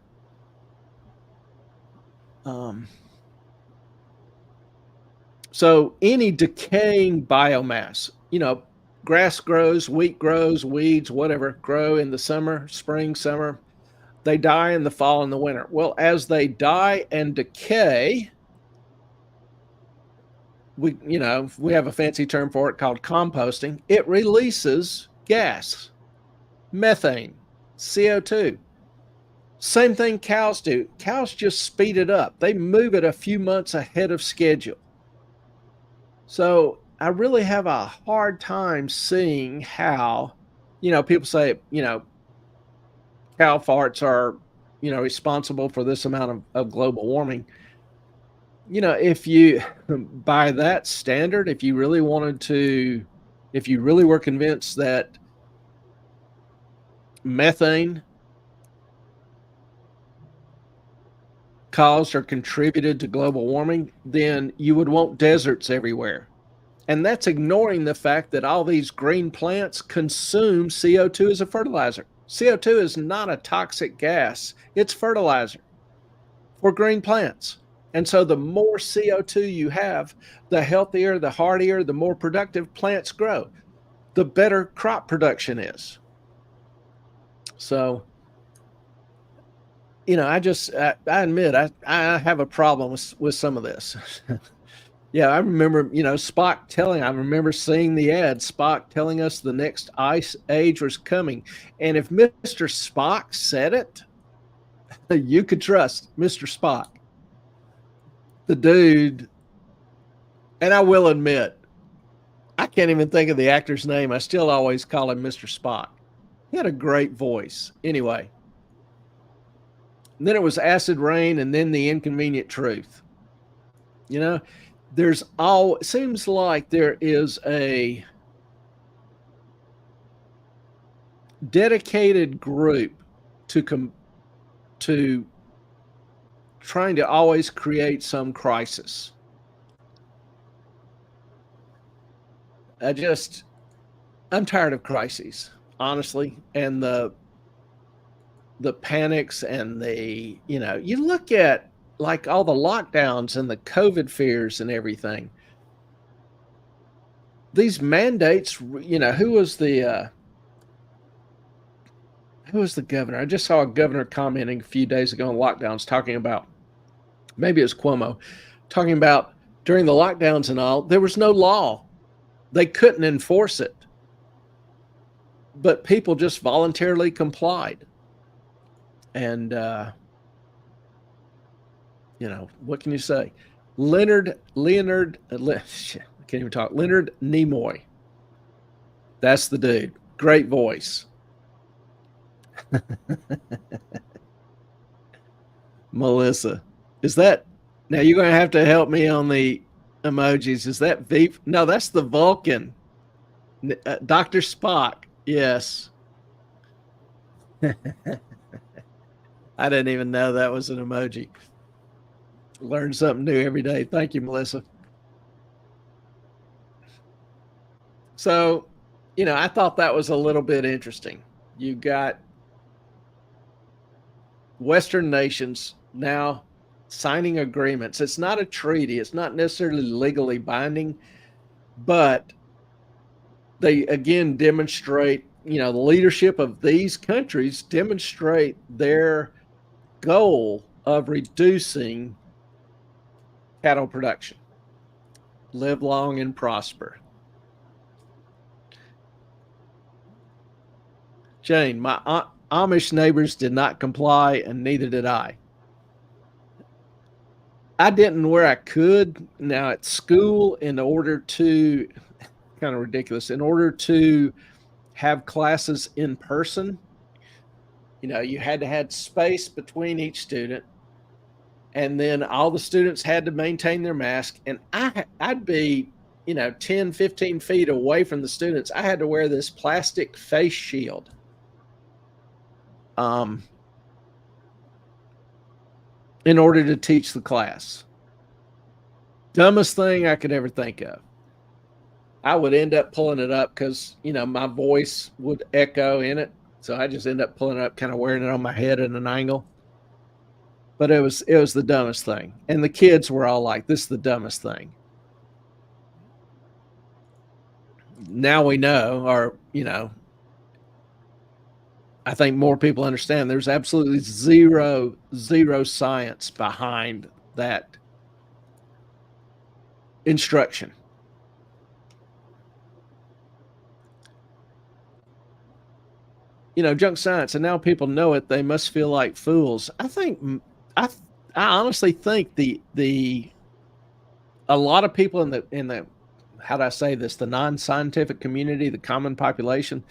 So any decaying biomass, grass grows, wheat grows, weeds, whatever, grow in the summer, spring, summer. They die in the fall and the winter. Well, as they die and decay, we have a fancy term for it called composting. It releases gas, methane, CO2. Same thing cows do. Cows just speed it up. They move it a few months ahead of schedule. So I really have a hard time seeing how, people say, cow farts are, responsible for this amount of global warming. If you, by that standard, if you really were convinced that methane caused or contributed to global warming, then you would want deserts everywhere. And that's ignoring the fact that all these green plants consume CO2 as a fertilizer. CO2 is not a toxic gas. It's fertilizer for green plants. And so the more CO2 you have, the healthier, the hardier, the more productive plants grow, the better crop production is. So, I admit I have a problem with some of this. Yeah, I remember, I remember seeing the ad, Spock telling us the next ice age was coming. And if Mr. Spock said it, you could trust Mr. Spock. The dude, and I will admit, I can't even think of the actor's name. I still always call him Mr. Spock. He had a great voice. Anyway. And then it was Acid Rain, and then The Inconvenient Truth. It seems like there is a dedicated group to trying to always create some crisis. I'm tired of crises, honestly, and the panics and you look at like all the lockdowns and the COVID fears and everything. These mandates, who was the governor? I just saw a governor commenting a few days ago on lockdowns, talking about, maybe it was Cuomo, talking about during the lockdowns and all, there was no law. They couldn't enforce it. But people just voluntarily complied. And, what can you say? Leonard Nimoy. That's the dude. Great voice. Melissa, now you're going to have to help me on the emojis. Is that V? No, that's the Vulcan. Dr. Spock. Yes. I didn't even know that was an emoji. Learn something new every day. Thank you, Melissa. So, I thought that was a little bit interesting. You got Western nations now signing agreements. It's not a treaty. It's not necessarily legally binding, but they again demonstrate, the leadership of these countries demonstrate their goal of reducing cattle production. Live long and prosper. Jane, my Amish neighbors did not comply, and neither did I. I didn't where I could. Now at school, in order to, kind of ridiculous, in order to have classes in person, you had to have space between each student, and then all the students had to maintain their mask. And I'd be, 10, 15 feet away from the students. I had to wear this plastic face shield. In order to teach the class. Dumbest thing I could ever think of. I would end up pulling it up because, my voice would echo in it. So I just end up pulling it up, kind of wearing it on my head at an angle. But it was the dumbest thing. And the kids were all like, this is the dumbest thing. Now we know, or, I think more people understand there's absolutely zero science behind that instruction. Junk science, and now people know it, they must feel like fools. I honestly think a lot of people in the how do I say this, the non-scientific community, the common population,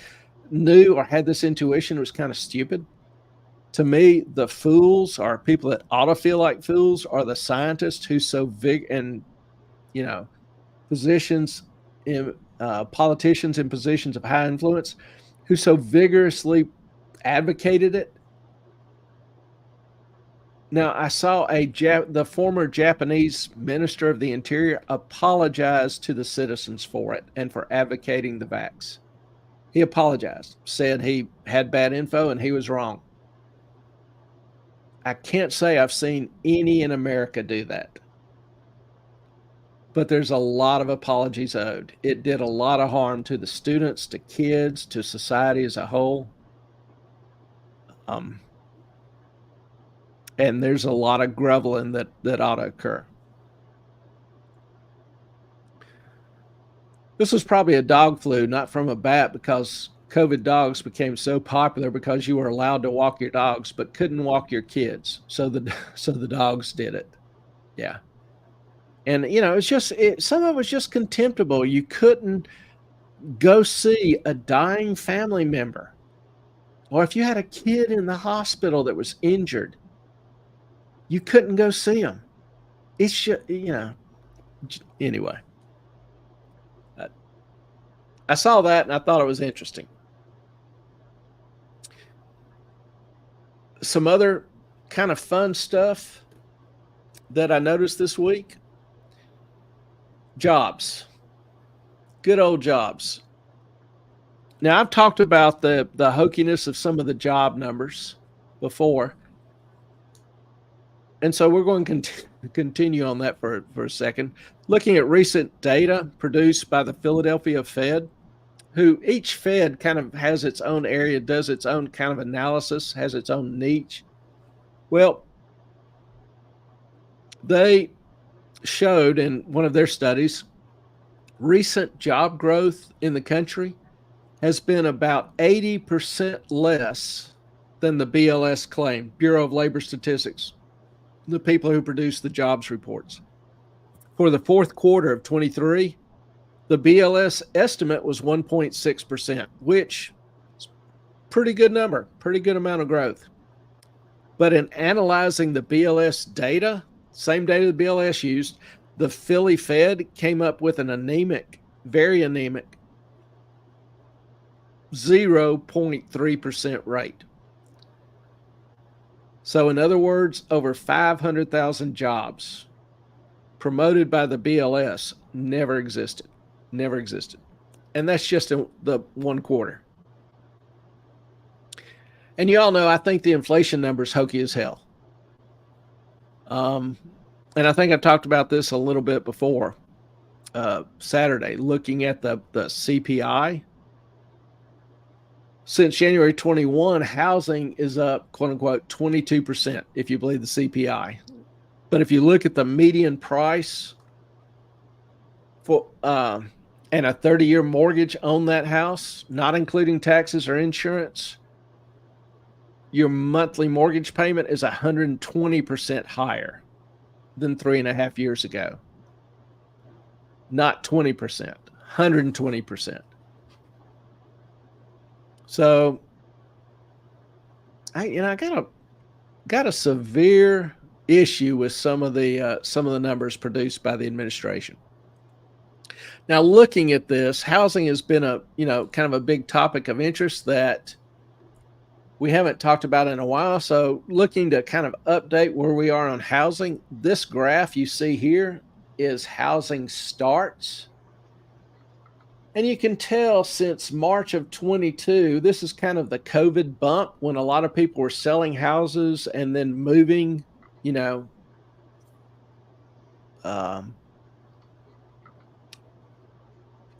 knew or had this intuition. It was kind of stupid. To me, the fools are people that ought to feel like fools are the scientists who so positions in politicians in positions of high influence who so vigorously advocated it. Now, I saw the former Japanese Minister of the Interior apologize to the citizens for it and for advocating the vax. He apologized, said he had bad info and he was wrong. I can't say I've seen any in America do that. But there's a lot of apologies owed. It did a lot of harm to the students, to kids, to society as a whole. And there's a lot of groveling that ought to occur. This was probably a dog flu, not from a bat, because COVID dogs became so popular because you were allowed to walk your dogs but couldn't walk your kids. So the dogs did it. Yeah. And, it's just, some of it was just contemptible. You couldn't go see a dying family member. Or if you had a kid in the hospital that was injured, you couldn't go see them. It's just, anyway. I saw that and I thought it was interesting. Some other kind of fun stuff that I noticed this week. Jobs. Good old jobs. Now, I've talked about the hokiness of some of the job numbers before. And so we're going to continue on that for a second. Looking at recent data produced by the Philadelphia Fed, who each Fed kind of has its own area, does its own kind of analysis, has its own niche. Well, they showed in one of their studies, recent job growth in the country has been about 80% less than the BLS claimed, Bureau of Labor Statistics, the people who produce the jobs reports. For the fourth quarter of 23, the BLS estimate was 1.6%, which is a pretty good number, pretty good amount of growth. But in analyzing the BLS data, same data the BLS used, the Philly Fed came up with an anemic, very anemic, 0.3% rate. So in other words, over 500,000 jobs promoted by the BLS never existed. And that's just in the one quarter. And you all know, I think the inflation number is hokey as hell. And I think I talked about this a little bit before Saturday, looking at the CPI. Since January 21, housing is up, quote unquote, 22%, if you believe the CPI. But if you look at the median price for and a 30-year mortgage on that house, not including taxes or insurance, your monthly mortgage payment is 120% higher than 3.5 years ago. Not 20%, 120%. So I got a severe issue with some of the numbers produced by the administration. Now, looking at this, housing has been a kind of a big topic of interest that we haven't talked about in a while. So, looking to kind of update where we are on housing, this graph you see here is housing starts. And you can tell since March of 22, this is kind of the COVID bump when a lot of people were selling houses and then moving, a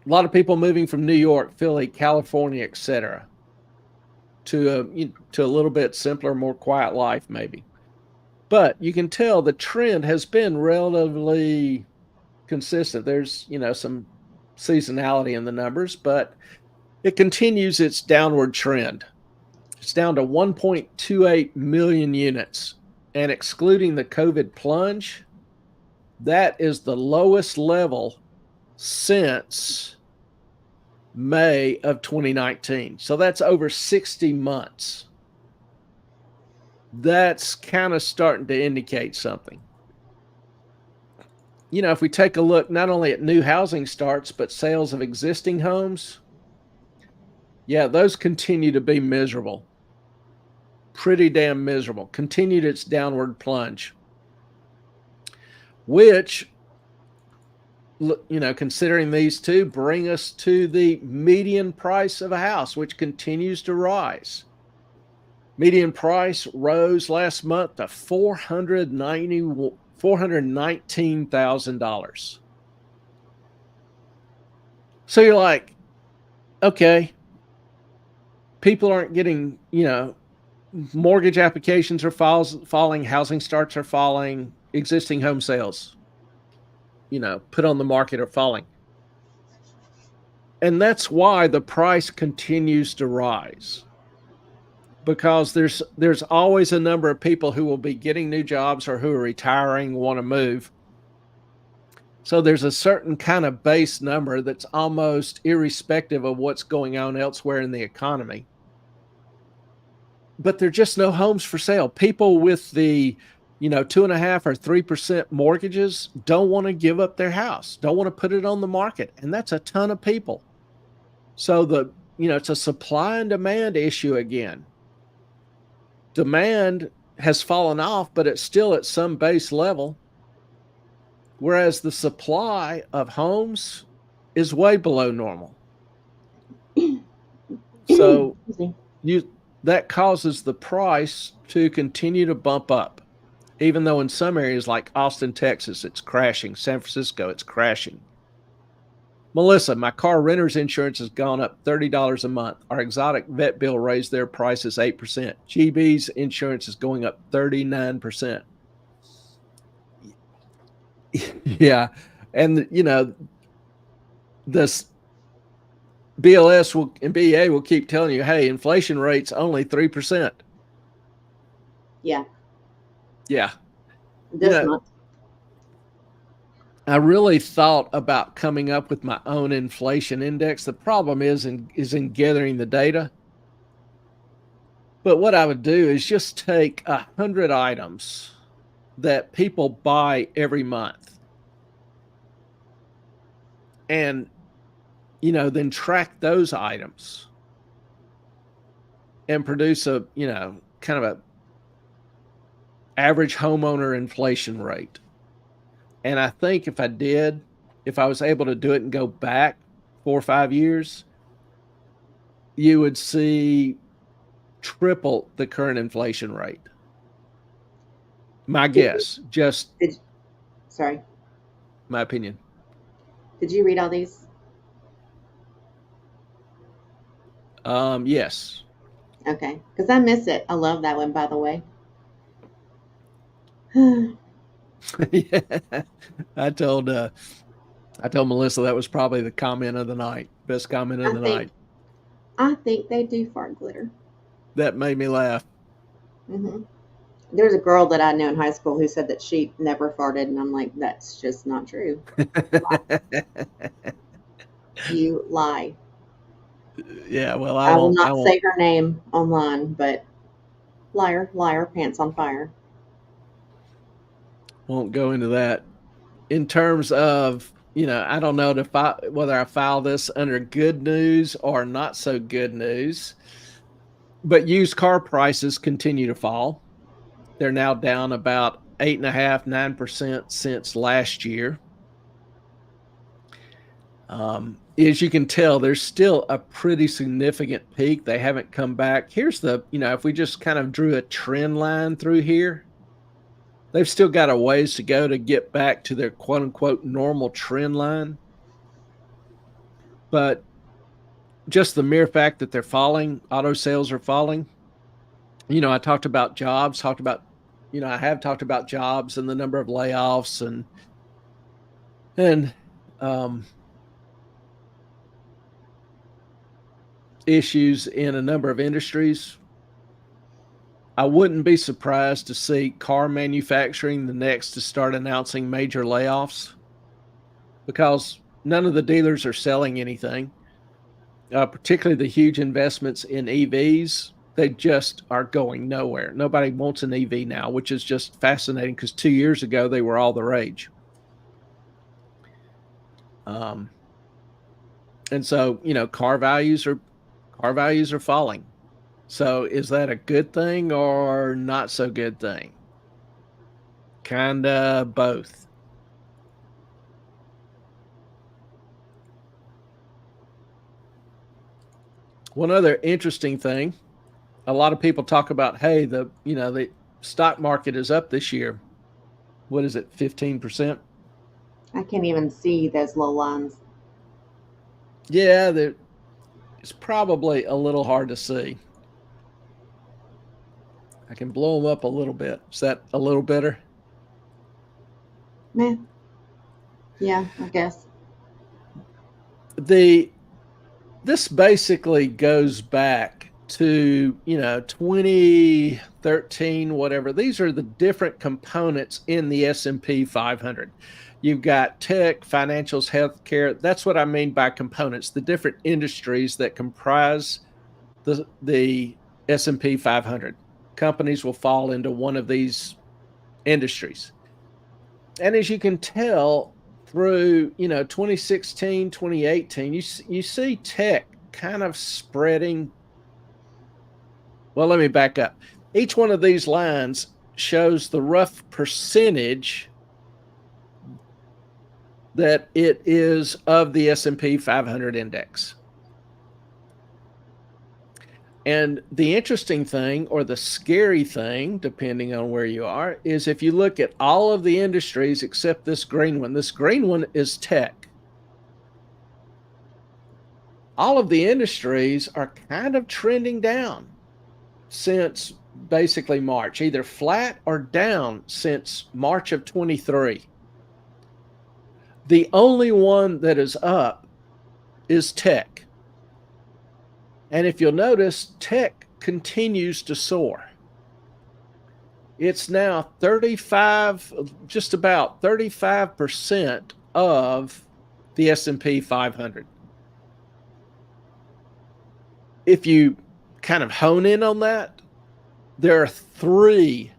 lot of people moving from New York, Philly, California, etc., to a little bit simpler, more quiet life, maybe. But you can tell the trend has been relatively consistent. There's some seasonality in the numbers, but it continues its downward trend. It's down to 1.28 million units, and excluding the COVID plunge, that is the lowest level since May of 2019. So that's over 60 months. That's kind of starting to indicate something. If we take a look not only at new housing starts, but sales of existing homes, yeah, those continue to be miserable. Pretty damn miserable. Continued its downward plunge, which, considering these two, bring us to the median price of a house, which continues to rise. Median price rose last month to $419,000. So you're like, okay, people aren't getting, mortgage applications are falling, housing starts are falling, existing home sales, put on the market are falling. And that's why the price continues to rise. Because there's always a number of people who will be getting new jobs or who are retiring, want to move. So there's a certain kind of base number that's almost irrespective of what's going on elsewhere in the economy. But there are just no homes for sale. People with the 2.5% or 3% mortgages don't want to give up their house, don't want to put it on the market. And that's a ton of people. So it's a supply and demand issue again. Demand has fallen off, but it's still at some base level. Whereas the supply of homes is way below normal. So that causes the price to continue to bump up, even though in some areas like Austin, Texas, it's crashing. San Francisco, it's crashing. Melissa, my car renter's insurance has gone up $30 a month. Our exotic vet bill raised their prices 8%. GB's insurance is going up 39%. Yeah. And, this BLS and BEA will keep telling you, hey, inflation rate's only 3%.
Yeah.
Yeah.
This month.
I really thought about coming up with my own inflation index. The problem is in gathering the data. But what I would do is just take 100 items that people buy every month and, then track those items and produce a, kind of a average homeowner inflation rate. And I think if I was able to do it and go back 4 or 5 years, you would see triple the current inflation rate. My guess, just
Sorry.
my opinion.
Did you read all these?
Yes.
Okay, because I miss it. I love that one, by the way.
Yeah. I told Melissa that was probably the comment of the night, best comment of
I
the
think
night.
I think they do fart glitter.
That made me laugh.
Hmm. There's a girl that I knew in high school who said that she never farted, and I'm like, that's just not true. You lie.
Yeah, well,
I will
I
not
won't
say her name online, but liar, liar, pants on fire.
go into that. In terms of, I don't know whether I file this under good news or not so good news, but used car prices continue to fall. They're now down about 8.5, 9% since last year. As you can tell, there's still a pretty significant peak. They haven't come back. Here's if we just kind of drew a trend line through here, they've still got a ways to go to get back to their quote unquote normal trend line. But just the mere fact that they're falling, auto sales are falling. I talked about jobs, I have talked about jobs and the number of layoffs and issues in a number of industries. I wouldn't be surprised to see car manufacturing the next to start announcing major layoffs because none of the dealers are selling anything, particularly the huge investments in EVs. They just are going nowhere. Nobody wants an EV now, which is just fascinating because 2 years ago they were all the rage. And so, car values are falling. So is that a good thing or not so good thing? Kinda both. One other interesting thing, a lot of people talk about, hey, the stock market is up this year. What is it, 15%?
I can't even see those low lines.
Yeah, it's probably a little hard to see. I can blow them up a little bit. Is that a little better?
Meh. Yeah, I guess.
This basically goes back to 2013, whatever. These are the different components in the S&P 500. You've got tech, financials, healthcare. That's what I mean by components, the different industries that comprise the S&P 500. Companies will fall into one of these industries. And as you can tell through, 2016, 2018, you see tech kind of spreading. Well, let me back up. Each one of these lines shows the rough percentage that it is of the S&P 500 index. And the interesting thing, or the scary thing, depending on where you are, is if you look at all of the industries except this green one is tech. All of the industries are kind of trending down since basically March, either flat or down since March of 23. The only one that is up is tech. And if you'll notice, tech continues to soar. It's now just about 35% of the S&P 500. If you kind of hone in on that, there are three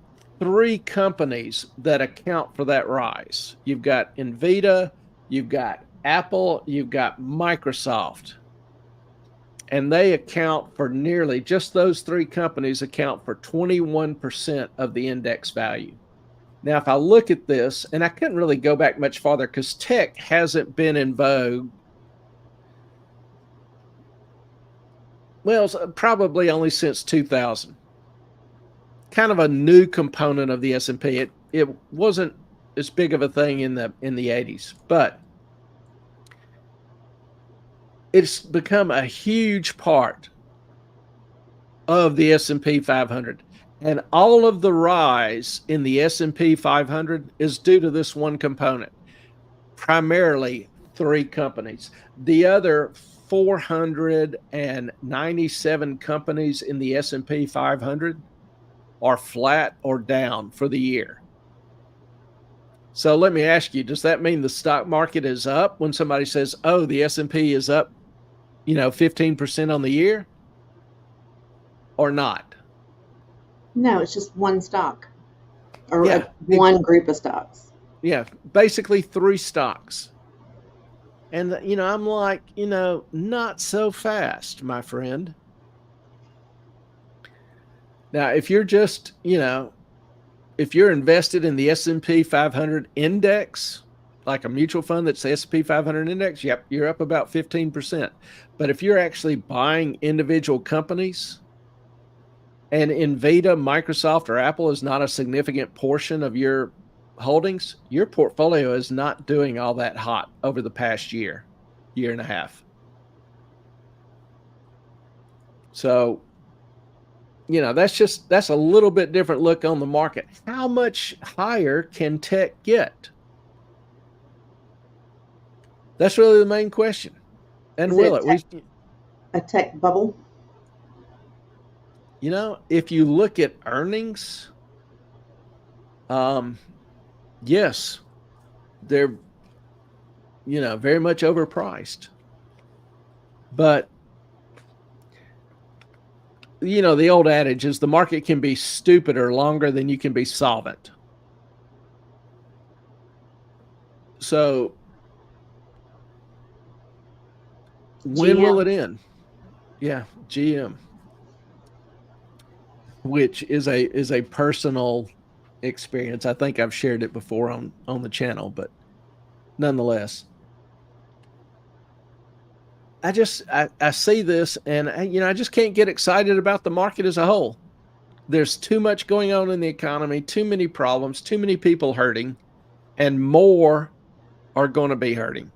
companies that account for that rise. You've got Nvidia, you've got Apple, you've got Microsoft. And they account for just those three companies account for 21% of the index value. Now, if I look at this, and I couldn't really go back much farther because tech hasn't been in vogue. Well, probably only since 2000. Kind of a new component of the S&P. it wasn't as big of a thing in the 80s, but it's become a huge part of the S&P 500. And all of the rise in the S&P 500 is due to this one component, primarily 3 companies. The other 497 companies in the S&P 500 are flat or down for the year. So let me ask you, does that mean the stock market is up when somebody says, oh, the S&P is up, 15% on the year, or not?
No, it's just one stock or
Yeah.
one group of stocks.
Yeah, basically 3 stocks. And, I'm like, not so fast, my friend. Now, if you're just, if you're invested in the S&P 500 index, like a mutual fund that's the S&P 500 index, yep, you're up about 15%. But if you're actually buying individual companies, and Nvidia, Microsoft, or Apple is not a significant portion of your holdings, your portfolio is not doing all that hot over the past year and a half. So, that's a little bit different look on the market. How much higher can tech get? That's really the main question. And will it?
A tech bubble?
If you look at earnings, yes, they're, very much overpriced. But, the old adage is the market can be stupider longer than you can be solvent. So when
GM.
will it end? Yeah, GM, which is a personal experience. I think I've shared it before on the channel, but nonetheless, I see this, and I just can't get excited about the market as a whole. There's too much going on in the economy, too many problems, too many people hurting, and more are going to be hurting.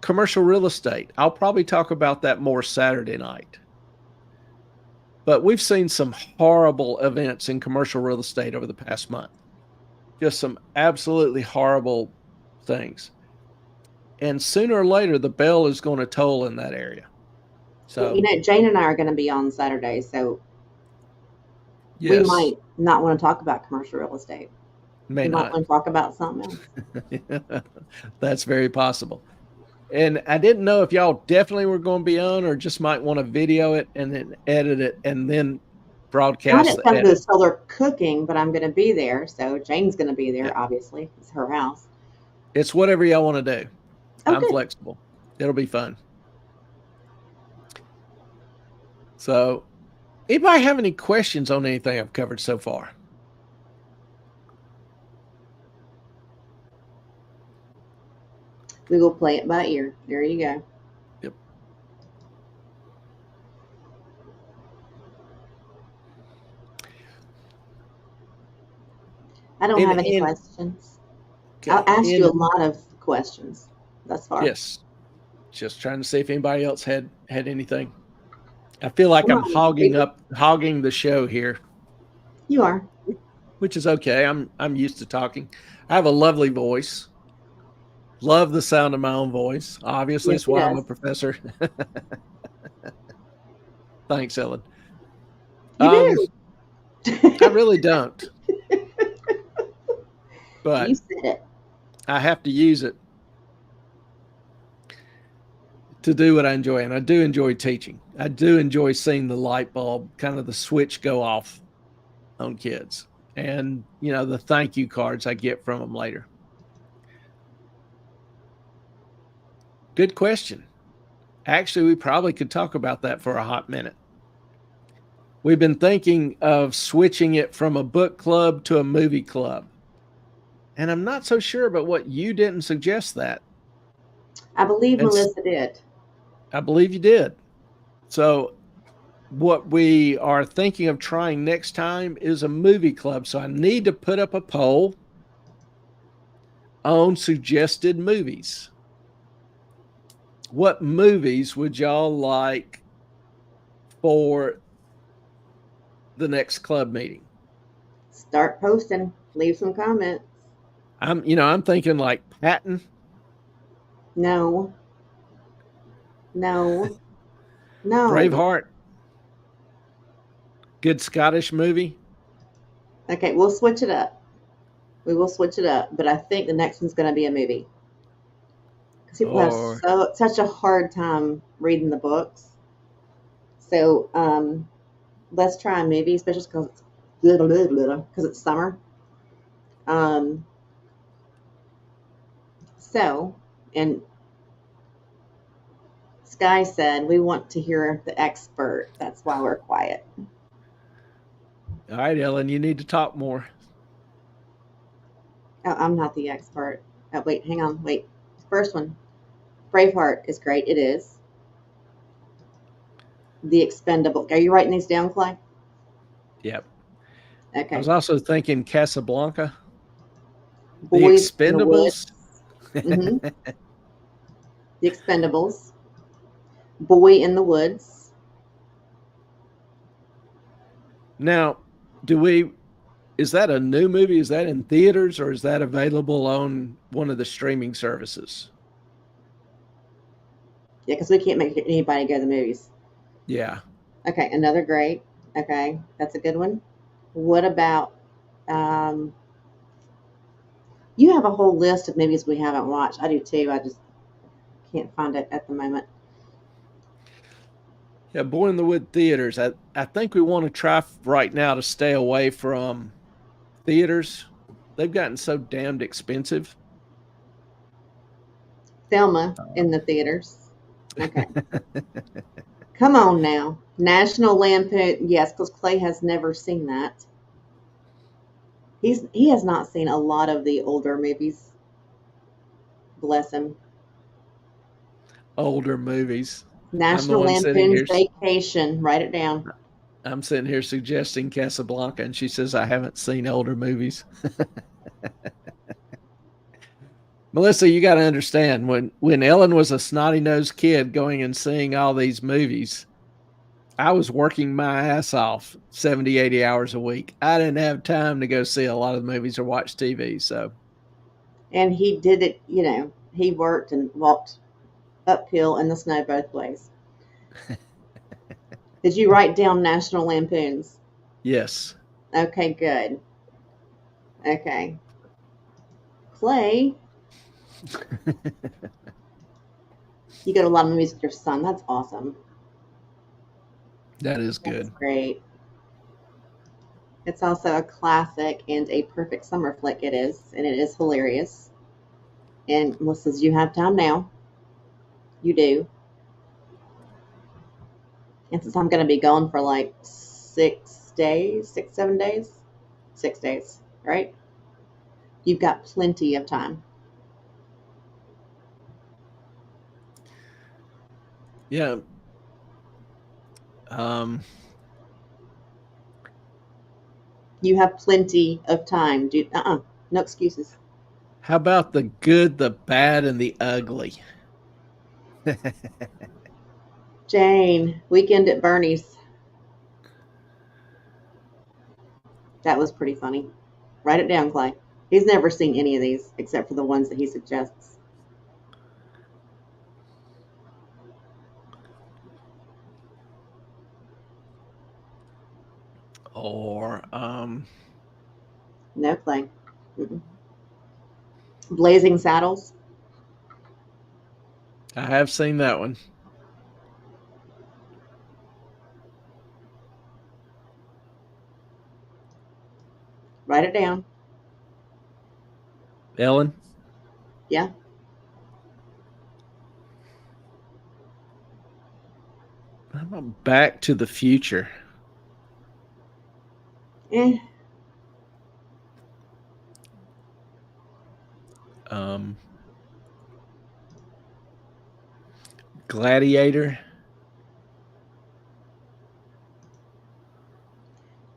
Commercial real estate. I'll probably talk about that more Saturday night. But we've seen some horrible events in commercial real estate over the past month. Just some absolutely horrible things. And sooner or later, the bell is going to toll in that area. So,
Jane and I are going to be on Saturday, so
yes,
we might not want to talk about commercial real estate.
We
might want to talk about something else.
That's very possible. And I didn't know if y'all definitely were going to be on, or just might want to video it and then edit it and then broadcast.
I didn't come to the solar cooking, but I'm going to be there. So Jane's going to be there. Yeah. Obviously, it's her house.
It's whatever y'all want to do.
Oh,
I'm flexible. It'll be fun. So, anybody have any questions on anything I've covered so far?
We will play it by ear. There you go.
Yep.
I don't have any questions. Okay. I'll ask you a lot of questions thus far.
Yes. Just trying to see if anybody else had anything. I feel like I'm hogging the show here.
You are.
Which is okay. I'm used to talking. I have a lovely voice. Love the sound of my own voice. Obviously, that's why I'm a professor. Thanks, Ellen.
You do.
I really don't. But
you said it.
I have to use it to do what I enjoy. And I do enjoy teaching. I do enjoy seeing the light bulb, kind of the switch go off on kids. And, the thank you cards I get from them later. Good question. Actually, we probably could talk about that for a hot minute. We've been thinking of switching it from a book club to a movie club. And I'm not so sure about what you didn't suggest that.
I believe Melissa did.
I believe you did. So what we are thinking of trying next time is a movie club. So I need to put up a poll on suggested movies. What movies would y'all like for the next club meeting?
Start posting. Leave some comments.
I'm thinking like Patton.
No. No. No.
Braveheart. Good Scottish movie.
Okay, we'll switch it up. We will switch it up, but I think the next one's going to be a movie because people have
Or
such a hard time reading the books. So let's try a movie, especially because it's summer. Um, and Sky said we want to hear the expert. That's why we're quiet.
all right, Ellen, you need to talk more.
Oh, I'm not the expert. Oh, wait, hang on. Wait. First one. Braveheart is great. It is. The Expendable. Are you writing these down, Clay?
Yep.
Okay.
I was also thinking Casablanca. The
Boys in the Woods.
Expendables.
Mm-hmm. The Expendables. Boy in the Woods.
Now, is that a new movie? Is that in theaters or is that available on one of the streaming services?
Yeah, because we can't make anybody go to the movies.
Yeah.
Okay, another great. Okay, that's a good one. What about you have a whole list of movies we haven't watched. I do too. I just can't find it at the moment.
Yeah, Boy in the Wood theaters. I think we want to try right now to stay away from theaters. They've gotten so damned expensive.
Thelma in the theaters. Okay. Come on now. National Lampoon. Yes, because Clay has never seen that. He has not seen a lot of the older movies. Bless him.
Older movies. I'm the
National
one sitting
Lampoon's
here.
Vacation. Write it down.
I'm sitting here suggesting Casablanca, and she says I haven't seen older movies. Melissa, you got to understand when Ellen was a snotty nosed kid going and seeing all these movies, I was working my ass off 70, 80 hours a week. I didn't have time to go see a lot of the movies or watch TV. So,
And he did it, he worked and walked uphill in the snow both ways. Did you write down National Lampoons?
yes.
Okay, good. Okay. Clay, you go to a lot of movies with your son. That's awesome.
That is
That's
good.
great. It's also a classic and a perfect summer flick. It is, and it is hilarious. And Melissa says, you have time now. You do. And since I'm going to be gone for like 6 days, 6, 7 days, 6 days, right? You've got plenty of time.
Yeah.
You have plenty of time. No excuses.
How about the good, the bad, and the ugly?
Jane, Weekend at Bernie's. That was pretty funny. Write it down, Clay. He's never seen any of these except for the ones that he suggests.
Or
No, Clay. Mm-mm. Blazing Saddles.
I have seen that one.
Write it down.
Ellen?
Yeah.
How about Back to the Future?
Eh.
Gladiator.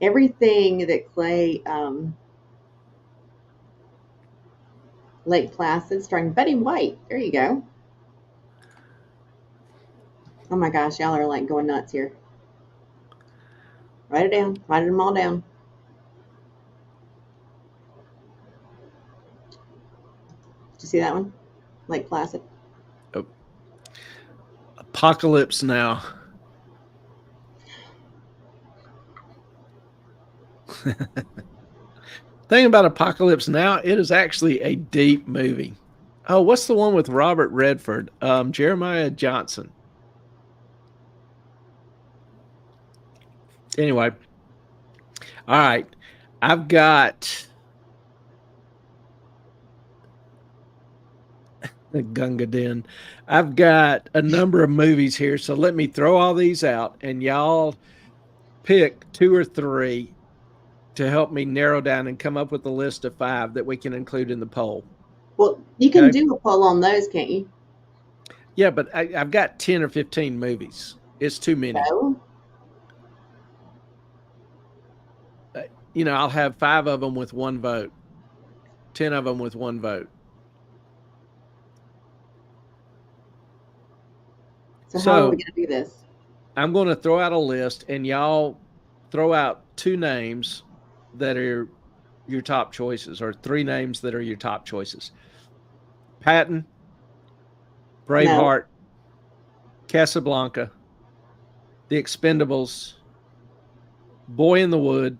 everything that Clay, Lake Placid, starring Betty White. There you go. Oh my gosh, y'all are like going nuts here. Write it down. Write them all down. Did you see that one? Lake Placid.
Oh. Apocalypse Now. Thing about Apocalypse Now, it is actually a deep movie. Oh, what's the one with Robert Redford? Jeremiah Johnson. Anyway, all right. I've got the Gunga Den. I've got a number of movies here, so let me throw all these out, and y'all pick 2 or 3 to help me narrow down and come up with a list of 5 that we can include in the poll.
Well, you can
Okay.
do a poll on those, can't you?
Yeah, but I've got 10 or 15 movies. It's too many.
No.
You know, I'll have 5 of them with 1 vote, 10 of them with 1 vote.
So how are we going to do this?
I'm going to throw out a list, and y'all throw out 2 names that are your top choices, or 3 names that are your top choices. Patton, Braveheart, Casablanca, The Expendables, Boy in the Wood.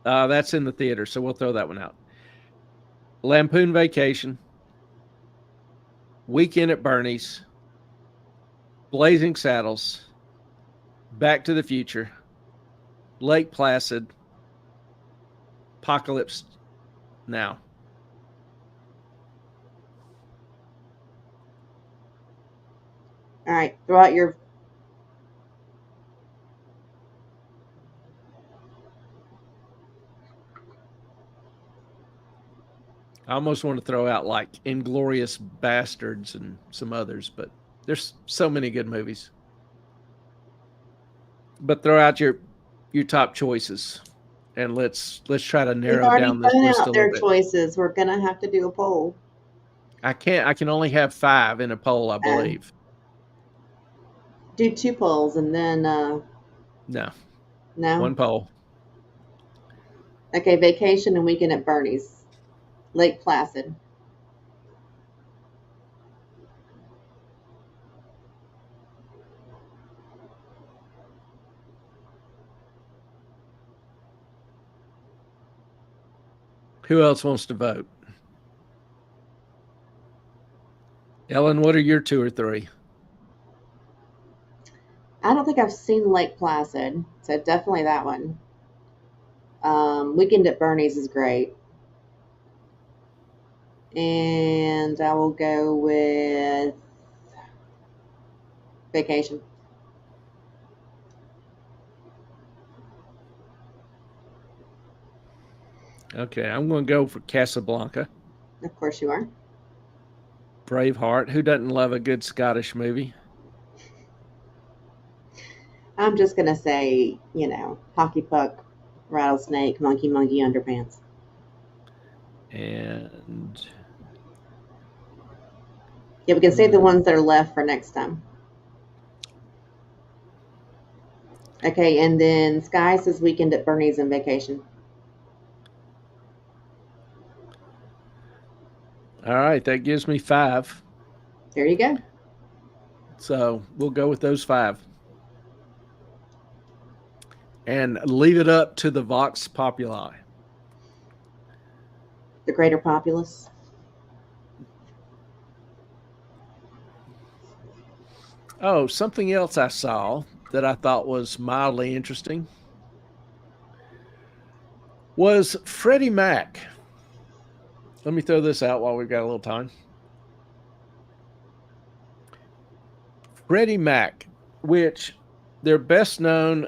That's in the theater, so we'll throw that one out. Lampoon Vacation, Weekend at Bernie's, Blazing Saddles, Back to the Future, Lake Placid, Apocalypse Now.
All right, throw out your.
I almost want to throw out like Inglorious Bastards and some others, but there's so many good movies. But throw out your top choices, and let's try to narrow down this list a little
their
bit.
Choices. We're gonna have to do a poll.
I can only have 5 in a poll, I believe.
Do 2 polls and then
No. 1 poll.
Okay, Vacation and Weekend at Bernie's. Lake Placid.
Who else wants to vote? Ellen, what are your 2 or 3?
I don't think I've seen Lake Placid, so definitely that one. Weekend at Bernie's is great. And I will go with Vacation.
Okay, I'm going to go for Casablanca.
Of course you are.
Braveheart. Who doesn't love a good Scottish movie?
I'm just going to say, Hockey Puck, Rattlesnake, Monkey Underpants.
And
yeah, we can save the ones that are left for next time. Okay, and then Sky says Weekend at Bernie's and Vacation.
All right, that gives me 5.
There you go.
So we'll go with those 5. And leave it up to the Vox Populi.
The greater populace.
Oh, something else I saw that I thought was mildly interesting was Freddie Mac. Let me throw this out while we've got a little time. Freddie Mac, which they're best known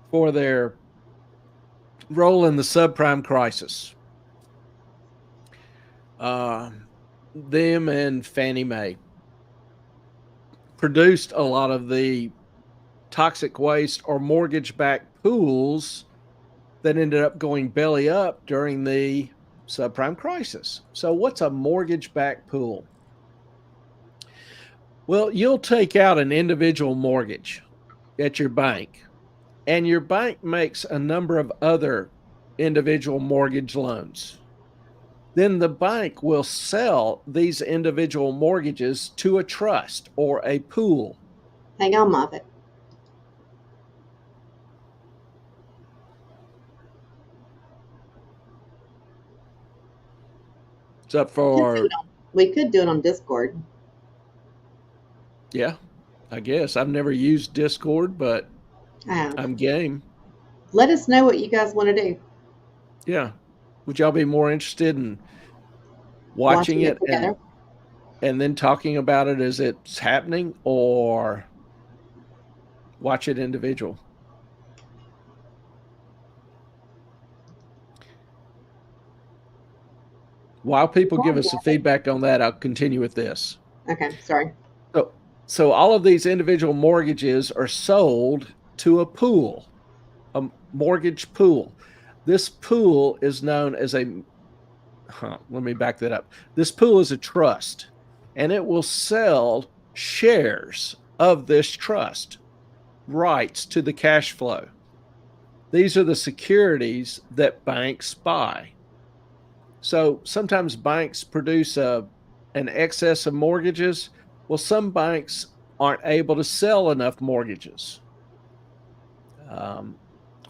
for their role in the subprime crisis. Them and Fannie Mae produced a lot of the toxic waste or mortgage-backed pools that ended up going belly up during the subprime crisis. So what's a mortgage-backed pool? Well, you'll take out an individual mortgage at your bank, and your bank makes a number of other individual mortgage loans. Then the bank will sell these individual mortgages to a trust or a pool.
Hang on, Moffett.
It's up for,
We could do it on Discord.
yeah, I guess. I've never used Discord, but I'm game.
Let us know what you guys want to do.
Yeah. Would y'all be more interested in watching it and then talking about it as it's happening, or watch it individual? While people give us some feedback on that, I'll continue with this.
Okay, sorry.
So all of these individual mortgages are sold to a pool, a mortgage pool. This pool is known as let me back that up. This pool is a trust, and it will sell shares of this trust, rights to the cash flow. These are the securities that banks buy. So sometimes banks produce an excess of mortgages. Well, some banks aren't able to sell enough mortgages.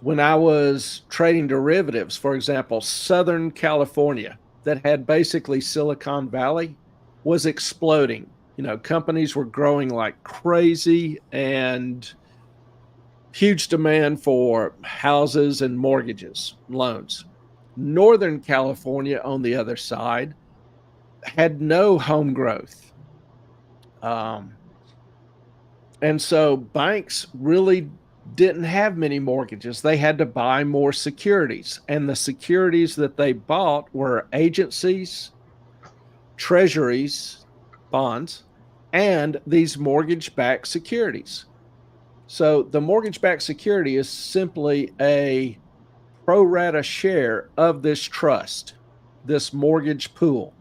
When I was trading derivatives, for example, Southern California, that had basically Silicon Valley, was exploding. You know, companies were growing like crazy and huge demand for houses and mortgages, loans. Northern California, on the other side, had no home growth. And so banks really didn't have many mortgages. They had to buy more securities. And the securities that they bought were agencies, treasuries, bonds, and these mortgage-backed securities. So the mortgage-backed security is simply a pro rata share of this trust, this mortgage pool.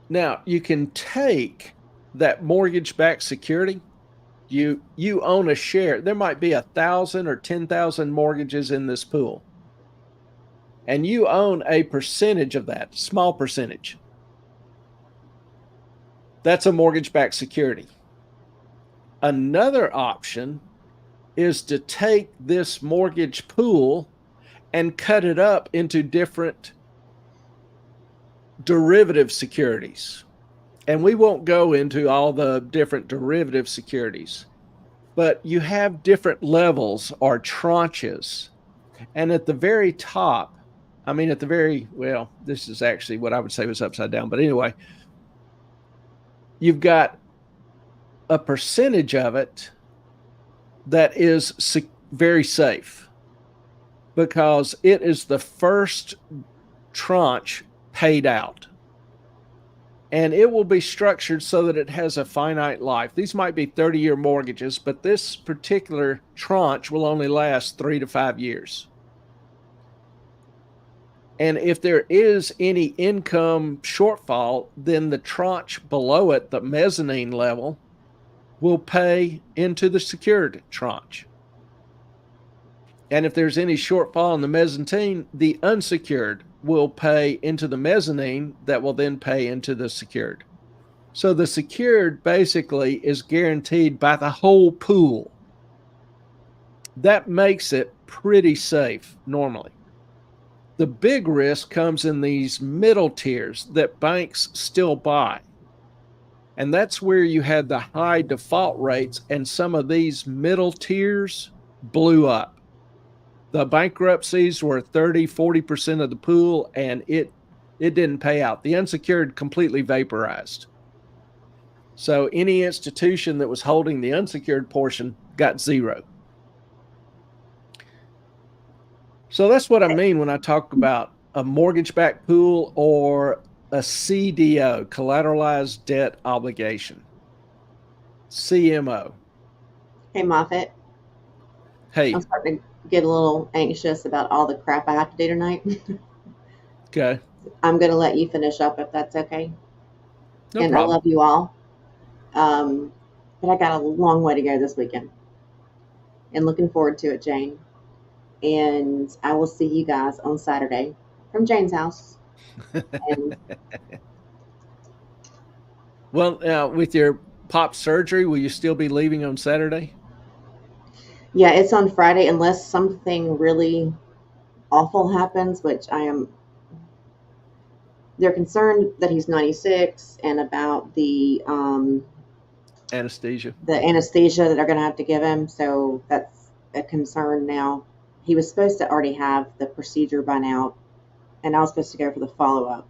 Now, you can take that mortgage-backed security. You own a share. There might be 1,000 or 10,000 mortgages in this pool, and you own a percentage of that, small percentage. That's a mortgage-backed security. Another option is to take this mortgage pool and cut it up into different derivative securities. And we won't go into all the different derivative securities, but you have different levels or tranches. And at the very top, this is actually what I would say was upside down. But anyway, you've got a percentage of it that is very safe because it is the first tranche paid out. And it will be structured so that it has a finite life. These might be 30-year mortgages, but this particular tranche will only last 3 to 5 years. And if there is any income shortfall, then the tranche below it, the mezzanine level, will pay into the secured tranche. And if there's any shortfall in the mezzanine, the unsecured will pay into the mezzanine that will then pay into the secured. So the secured basically is guaranteed by the whole pool. That makes it pretty safe normally. The big risk comes in these middle tiers that banks still buy. And that's where you had the high default rates, and some of these middle tiers blew up. The bankruptcies were 30-40% of the pool, and it didn't pay out. The unsecured completely vaporized. So any institution that was holding the unsecured portion got zero. So that's what I mean when I talk about a mortgage-backed pool or a CDO, collateralized debt obligation. CMO.
Hey, Moffett.
Hey,
I'm starting to get a little anxious about all the crap I have to do tonight.
okay,
I'm going to let you finish up if that's okay.
no
And I
problem.
love you all. Um, but I got a long way to go this weekend and looking forward to it, Jane. And I will see you guys on Saturday from Jane's house. And
Well, now with your pop surgery, will you still be leaving on Saturday?
yeah, it's on Friday unless something really awful happens, which I am. They're concerned that he's 96 and about
Anesthesia.
the anesthesia that they're going to have to give him. So that's a concern now. He was supposed to already have the procedure by now, and I was supposed to go for the follow up.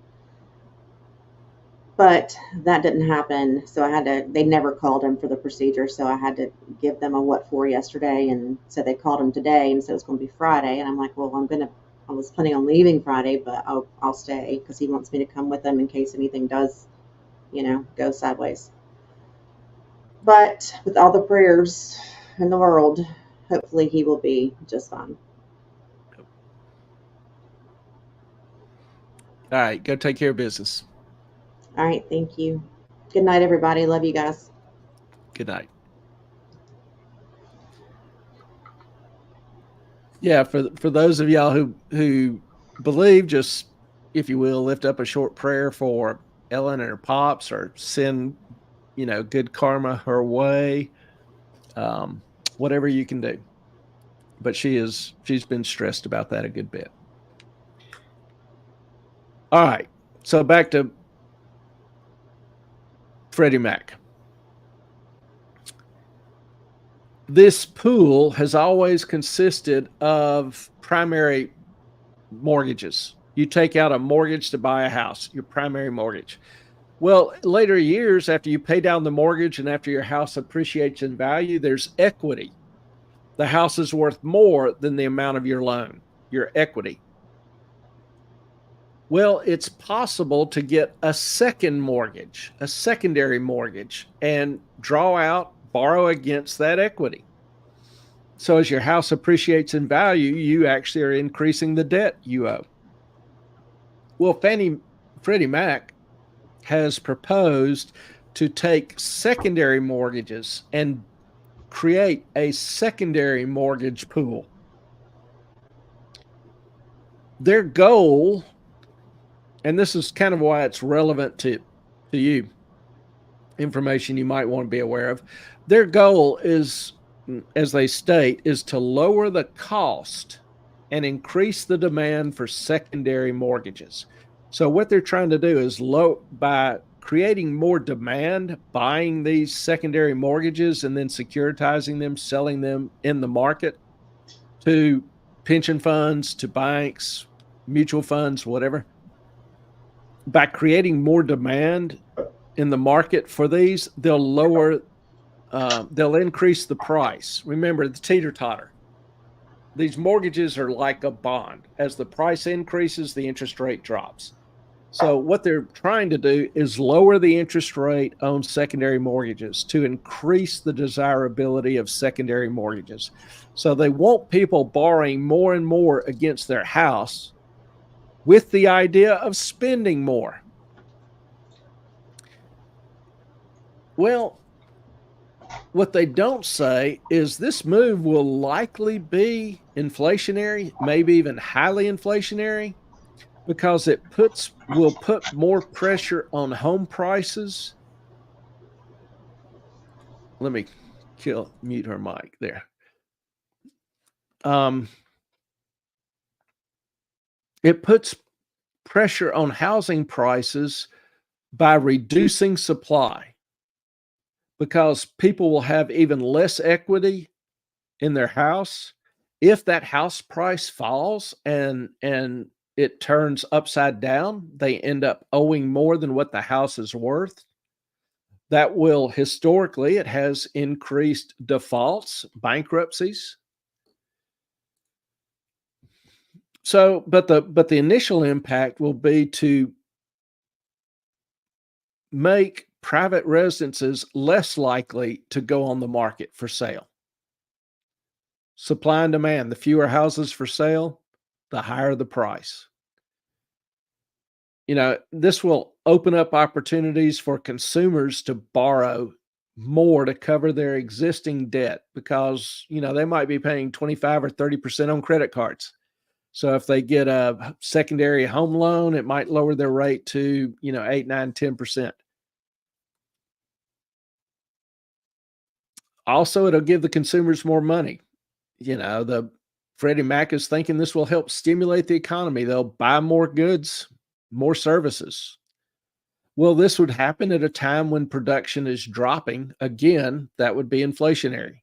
But that didn't happen. So I had to, they never called him for the procedure. So I had to give them a what for yesterday. And so they called him today and said it's going to be Friday. And I'm like, well, I was planning on leaving Friday, but I'll stay because he wants me to come with him in case anything does, go sideways. But with all the prayers in the world, hopefully he will be just fine.
All right, go take care of business.
All right. Thank you. Good night, everybody. Love you guys.
Good night. Yeah, for those of y'all who believe, just if you will, lift up a short prayer for Ellen and her pops, or send good karma her way. Whatever you can do. But she's been stressed about that a good bit. All right, so back to Freddie Mac. This pool has always consisted of primary mortgages. You take out a mortgage to buy a house, your primary mortgage. Well, later years, after you pay down the mortgage and after your house appreciates in value, there's equity. The house is worth more than the amount of your loan, your equity. Well, it's possible to get a second mortgage, a secondary mortgage, and borrow against that equity. So as your house appreciates in value, you actually are increasing the debt you owe. Well, Freddie Mac has proposed to take secondary mortgages and create a secondary mortgage pool. Their goal, and this is kind of why it's relevant to you, information you might want to be aware of. Their goal is, as they state, is to lower the cost and increase the demand for secondary mortgages. So what they're trying to do is by creating more demand, buying these secondary mortgages and then securitizing them, selling them in the market to pension funds, to banks, mutual funds, whatever. By creating more demand in the market for these, they'll increase the price. Remember the teeter-totter. These mortgages are like a bond. As the price increases, the interest rate drops. So what they're trying to do is lower the interest rate on secondary mortgages to increase the desirability of secondary mortgages. So they want people borrowing more and more against their house with the idea of spending more. Well, what they don't say is this move will likely be inflationary, maybe even highly inflationary, because will put more pressure on home prices. Let me mute her mic there. It puts pressure on housing prices by reducing supply, because people will have even less equity in their house. If that house price falls and it turns upside down, they end up owing more than what the house is worth. That will, historically, it has increased defaults, bankruptcies. So, but the initial impact will be to make private residences less likely to go on the market for sale. Supply and demand. The fewer houses for sale, the higher the price. This will open up opportunities for consumers to borrow more to cover their existing debt because, they might be paying 25 or 30% on credit cards. So if they get a secondary home loan, it might lower their rate to, 8, 9, 10%. Also, it'll give the consumers more money. The Freddie Mac is thinking this will help stimulate the economy. They'll buy more goods, more services. Well, this would happen at a time when production is dropping. Again, that would be inflationary.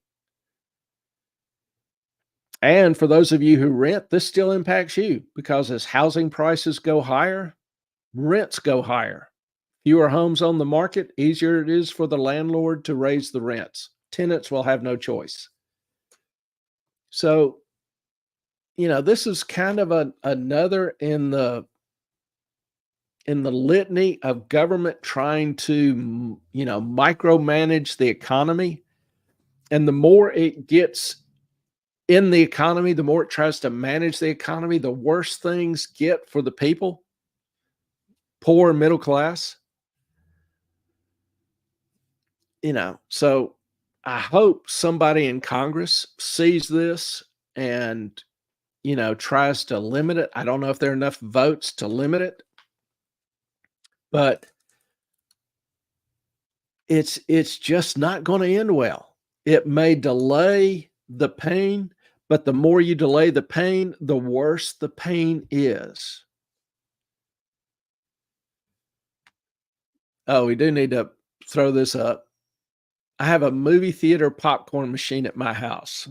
And for those of you who rent, this still impacts you because as housing prices go higher, rents go higher. Fewer homes on the market, easier it is for the landlord to raise the rents. Tenants will have no choice. So, this is kind of another in the litany of government trying to, micromanage the economy. And the more it gets in the economy, the more it tries to manage the economy, the worse things get for the people, poor and middle class. So I hope somebody in Congress sees this and, tries to limit it. I don't know if there are enough votes to limit it, but it's just not going to end well. It may delay the pain, but the more you delay the pain, the worse the pain is. Oh, we do need to throw this up. I have a movie theater popcorn machine at my house.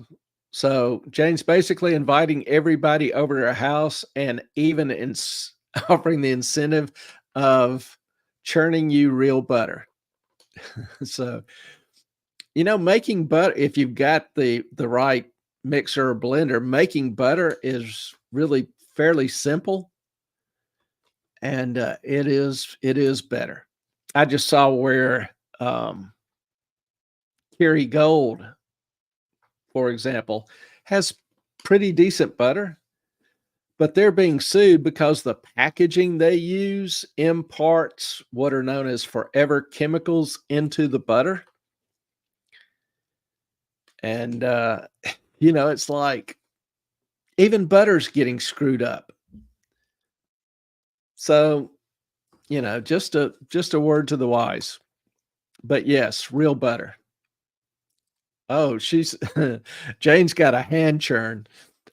So Jane's basically inviting everybody over to her house and even offering the incentive of churning you real butter. So, making butter, if you've got the right mixer or blender, making butter is really fairly simple. And it is better. I just saw where Kerrygold, for example, has pretty decent butter, but they're being sued because the packaging they use imparts what are known as forever chemicals into the butter. And, it's like even butter's getting screwed up. So, just a word to the wise. But yes, real butter. Oh, Jane's got a hand churn.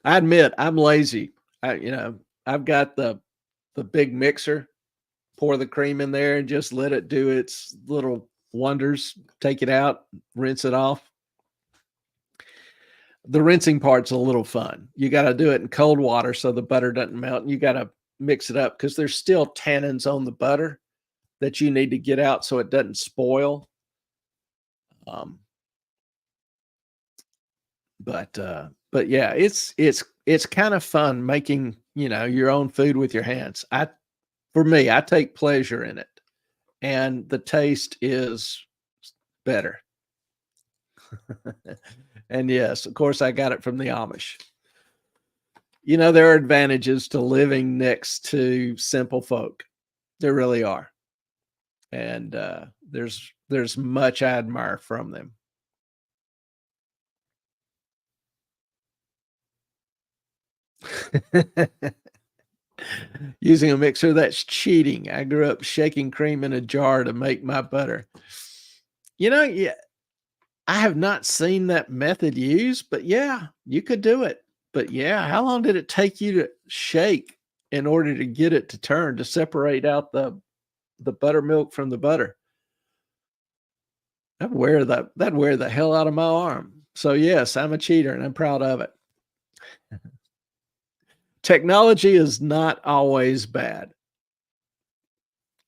I admit I'm lazy. I've got the big mixer, pour the cream in there and just let it do its little wonders. Take it out, rinse it off. The rinsing part's a little fun. You got to do it in cold water so the butter doesn't melt. And you got to mix it up because there's still tannins on the butter that you need to get out so it doesn't spoil. But yeah, it's kind of fun making, your own food with your hands. For me, I take pleasure in it, and the taste is better. And yes, of course, I got it from the Amish. There are advantages to living next to simple folk. There really are. And there's much I admire from them. Using a mixer, that's cheating. I grew up shaking cream in a jar to make my butter. Yeah, I have not seen that method used, but yeah, you could do it. But yeah, how long did it take you to shake in order to get it to turn, to separate out the buttermilk from the butter? That'd wear the hell out of my arm. So yes, I'm a cheater and I'm proud of it. Technology is not always bad.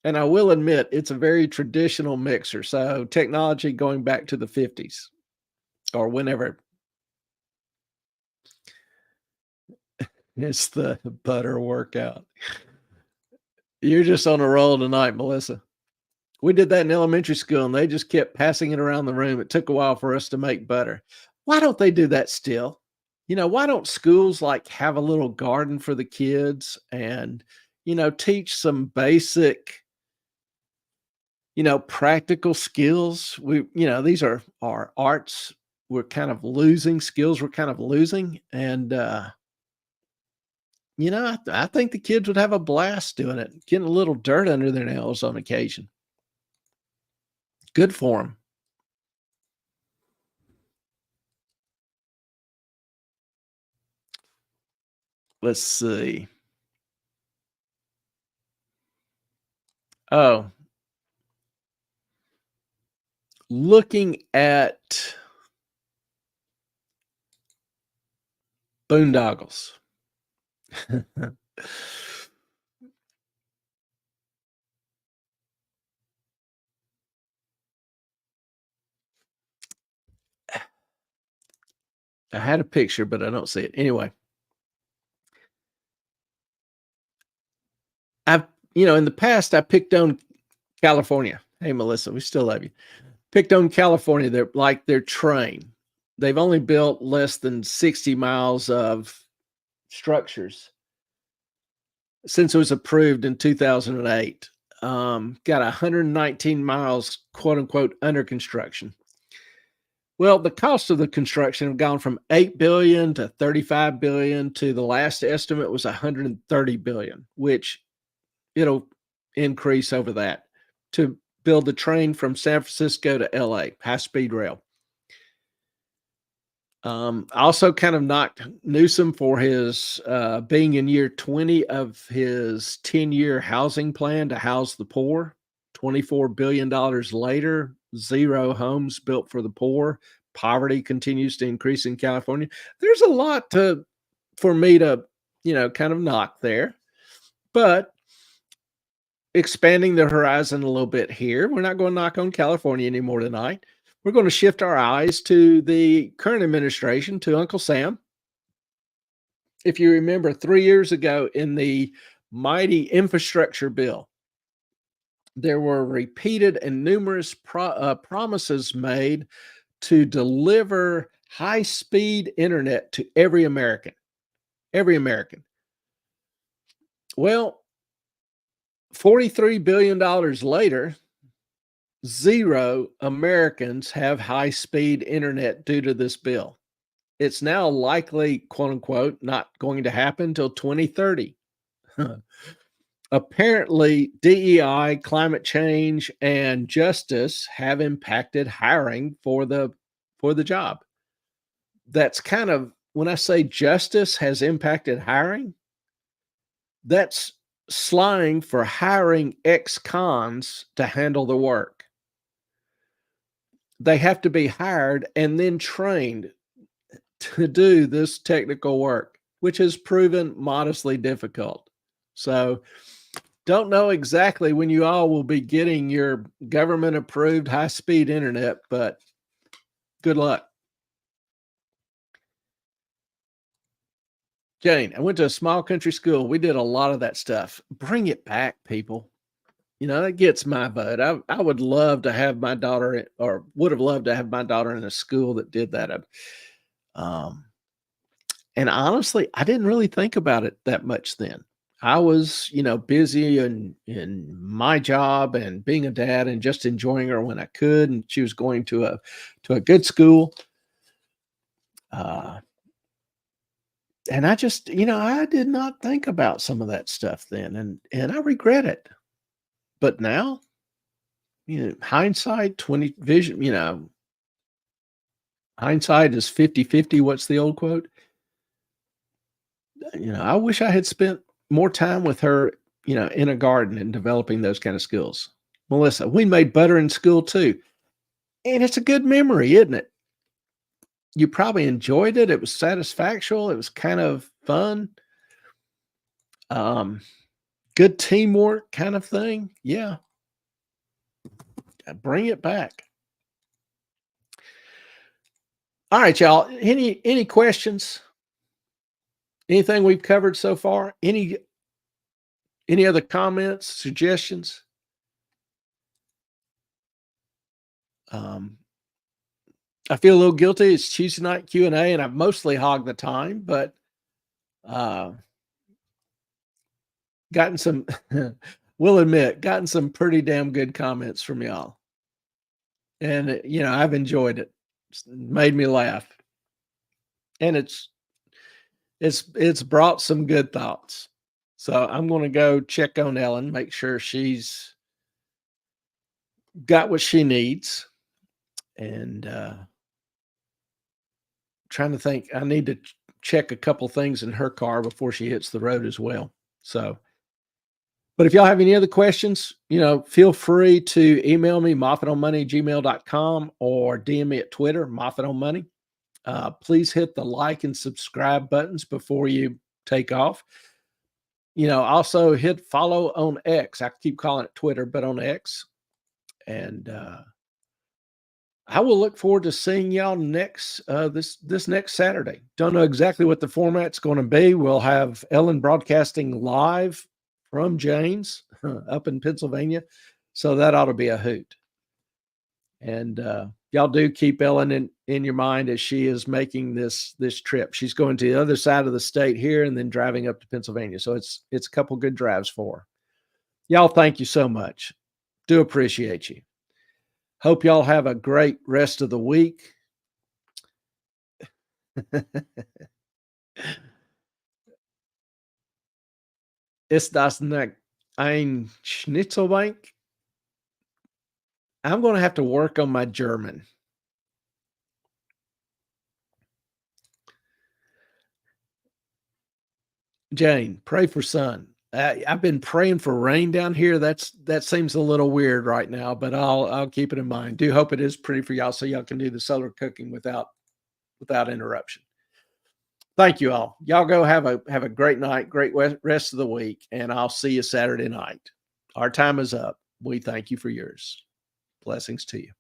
And I will admit, it's a very traditional mixer. So technology going back to the 50s or whenever. It's the butter workout. You're just on a roll tonight, Melissa. We did that in elementary school and they just kept passing it around the room. It took a while for us to make butter. Why don't they do that still? Why don't schools like have a little garden for the kids and, teach some basic, practical skills? These are our arts. We're kind of losing skills. We're kind of losing. And, I think the kids would have a blast doing it, getting a little dirt under their nails on occasion. Good for them. Let's see. Oh, looking at boondoggles. I had a picture, but I don't see it. Anyway, I've, in the past, I picked on California. Hey, Melissa, we still love you. Picked on California. They're like their train. They've only built less than 60 miles of structures since it was approved in 2008. Got 119 miles, quote unquote, under construction. Well, the cost of the construction have gone from 8 billion to 35 billion to the last estimate was 130 billion, which it'll increase over that to build the train from San Francisco to LA, high speed rail. Also kind of knocked Newsom for his being in year 20 of his 10-year housing plan to house the poor. $24 billion later, zero homes built for the poor. Poverty continues to increase in California. There's a lot for me to, kind of knock there. But expanding the horizon a little bit here, we're not going to knock on California anymore tonight. We're going to shift our eyes to the current administration, to Uncle Sam. If you remember 3 years ago in the mighty infrastructure bill, there were repeated and numerous promises made to deliver high-speed internet to every American. Every American. Well, $43 billion later, zero Americans have high-speed internet due to this bill. It's now likely, quote unquote, not going to happen until 2030. Apparently, DEI, climate change, and justice have impacted hiring for the job. That's kind of, when I say justice has impacted hiring, that's slang for hiring ex-cons to handle the work. They have to be hired and then trained to do this technical work, which has proven modestly difficult. So, don't know exactly when you all will be getting your government approved high speed internet, but good luck. Jane, I went to a small country school. We did a lot of that stuff. Bring it back, people. That gets my vote. I would love to have my daughter, or would have loved to have my daughter in a school that did that. And honestly, I didn't really think about it that much then. I was, busy in my job and being a dad and just enjoying her when I could. And she was going to a good school. And I just, I did not think about some of that stuff then, and I regret it. But now, hindsight, 20 vision, hindsight is 50/50. What's the old quote? I wish I had spent more time with her, in a garden and developing those kind of skills. Melissa, we made butter in school too. And it's a good memory, isn't it? You probably enjoyed it. It was satisfactory. It was kind of fun. Good teamwork kind of thing. Yeah. Bring it back. All right, y'all. Any questions? Anything we've covered so far? Any other comments, suggestions? I feel a little guilty. It's Tuesday night Q&A, and I've mostly hogged the time, but gotten some, will admit, gotten some pretty damn good comments from y'all. And, I've enjoyed it. It's made me laugh. And it's brought some good thoughts. So I'm going to go check on Ellen, make sure she's got what she needs. And trying to think, I need to check a couple things in her car before she hits the road as well. So, but if y'all have any other questions, feel free to email me, moffatonmoney@gmail.com, or DM me at Twitter, moffatonmoney. Please hit the like and subscribe buttons before you take off. Also hit follow on X. I keep calling it Twitter, but on X. And I will look forward to seeing y'all next this next Saturday. Don't know exactly what the format's going to be. We'll have Ellen broadcasting live from Janes up in Pennsylvania, so that ought to be a hoot. And y'all do keep Ellen in your mind as she is making this trip. She's going to the other side of the state here and then driving up to Pennsylvania. So it's a couple good drives for her. Y'all, thank you so much. Do appreciate you. Hope y'all have a great rest of the week. Ist das nicht ein Schnitzelbank? I'm going to have to work on my German. Jane, pray for sun. I've been praying for rain down here. That seems a little weird right now, but I'll keep it in mind. Do hope it is pretty for y'all, so y'all can do the solar cooking without interruption. Thank you all. Y'all go have a great night, great rest of the week, and I'll see you Saturday night. Our time is up. We thank you for yours. Blessings to you.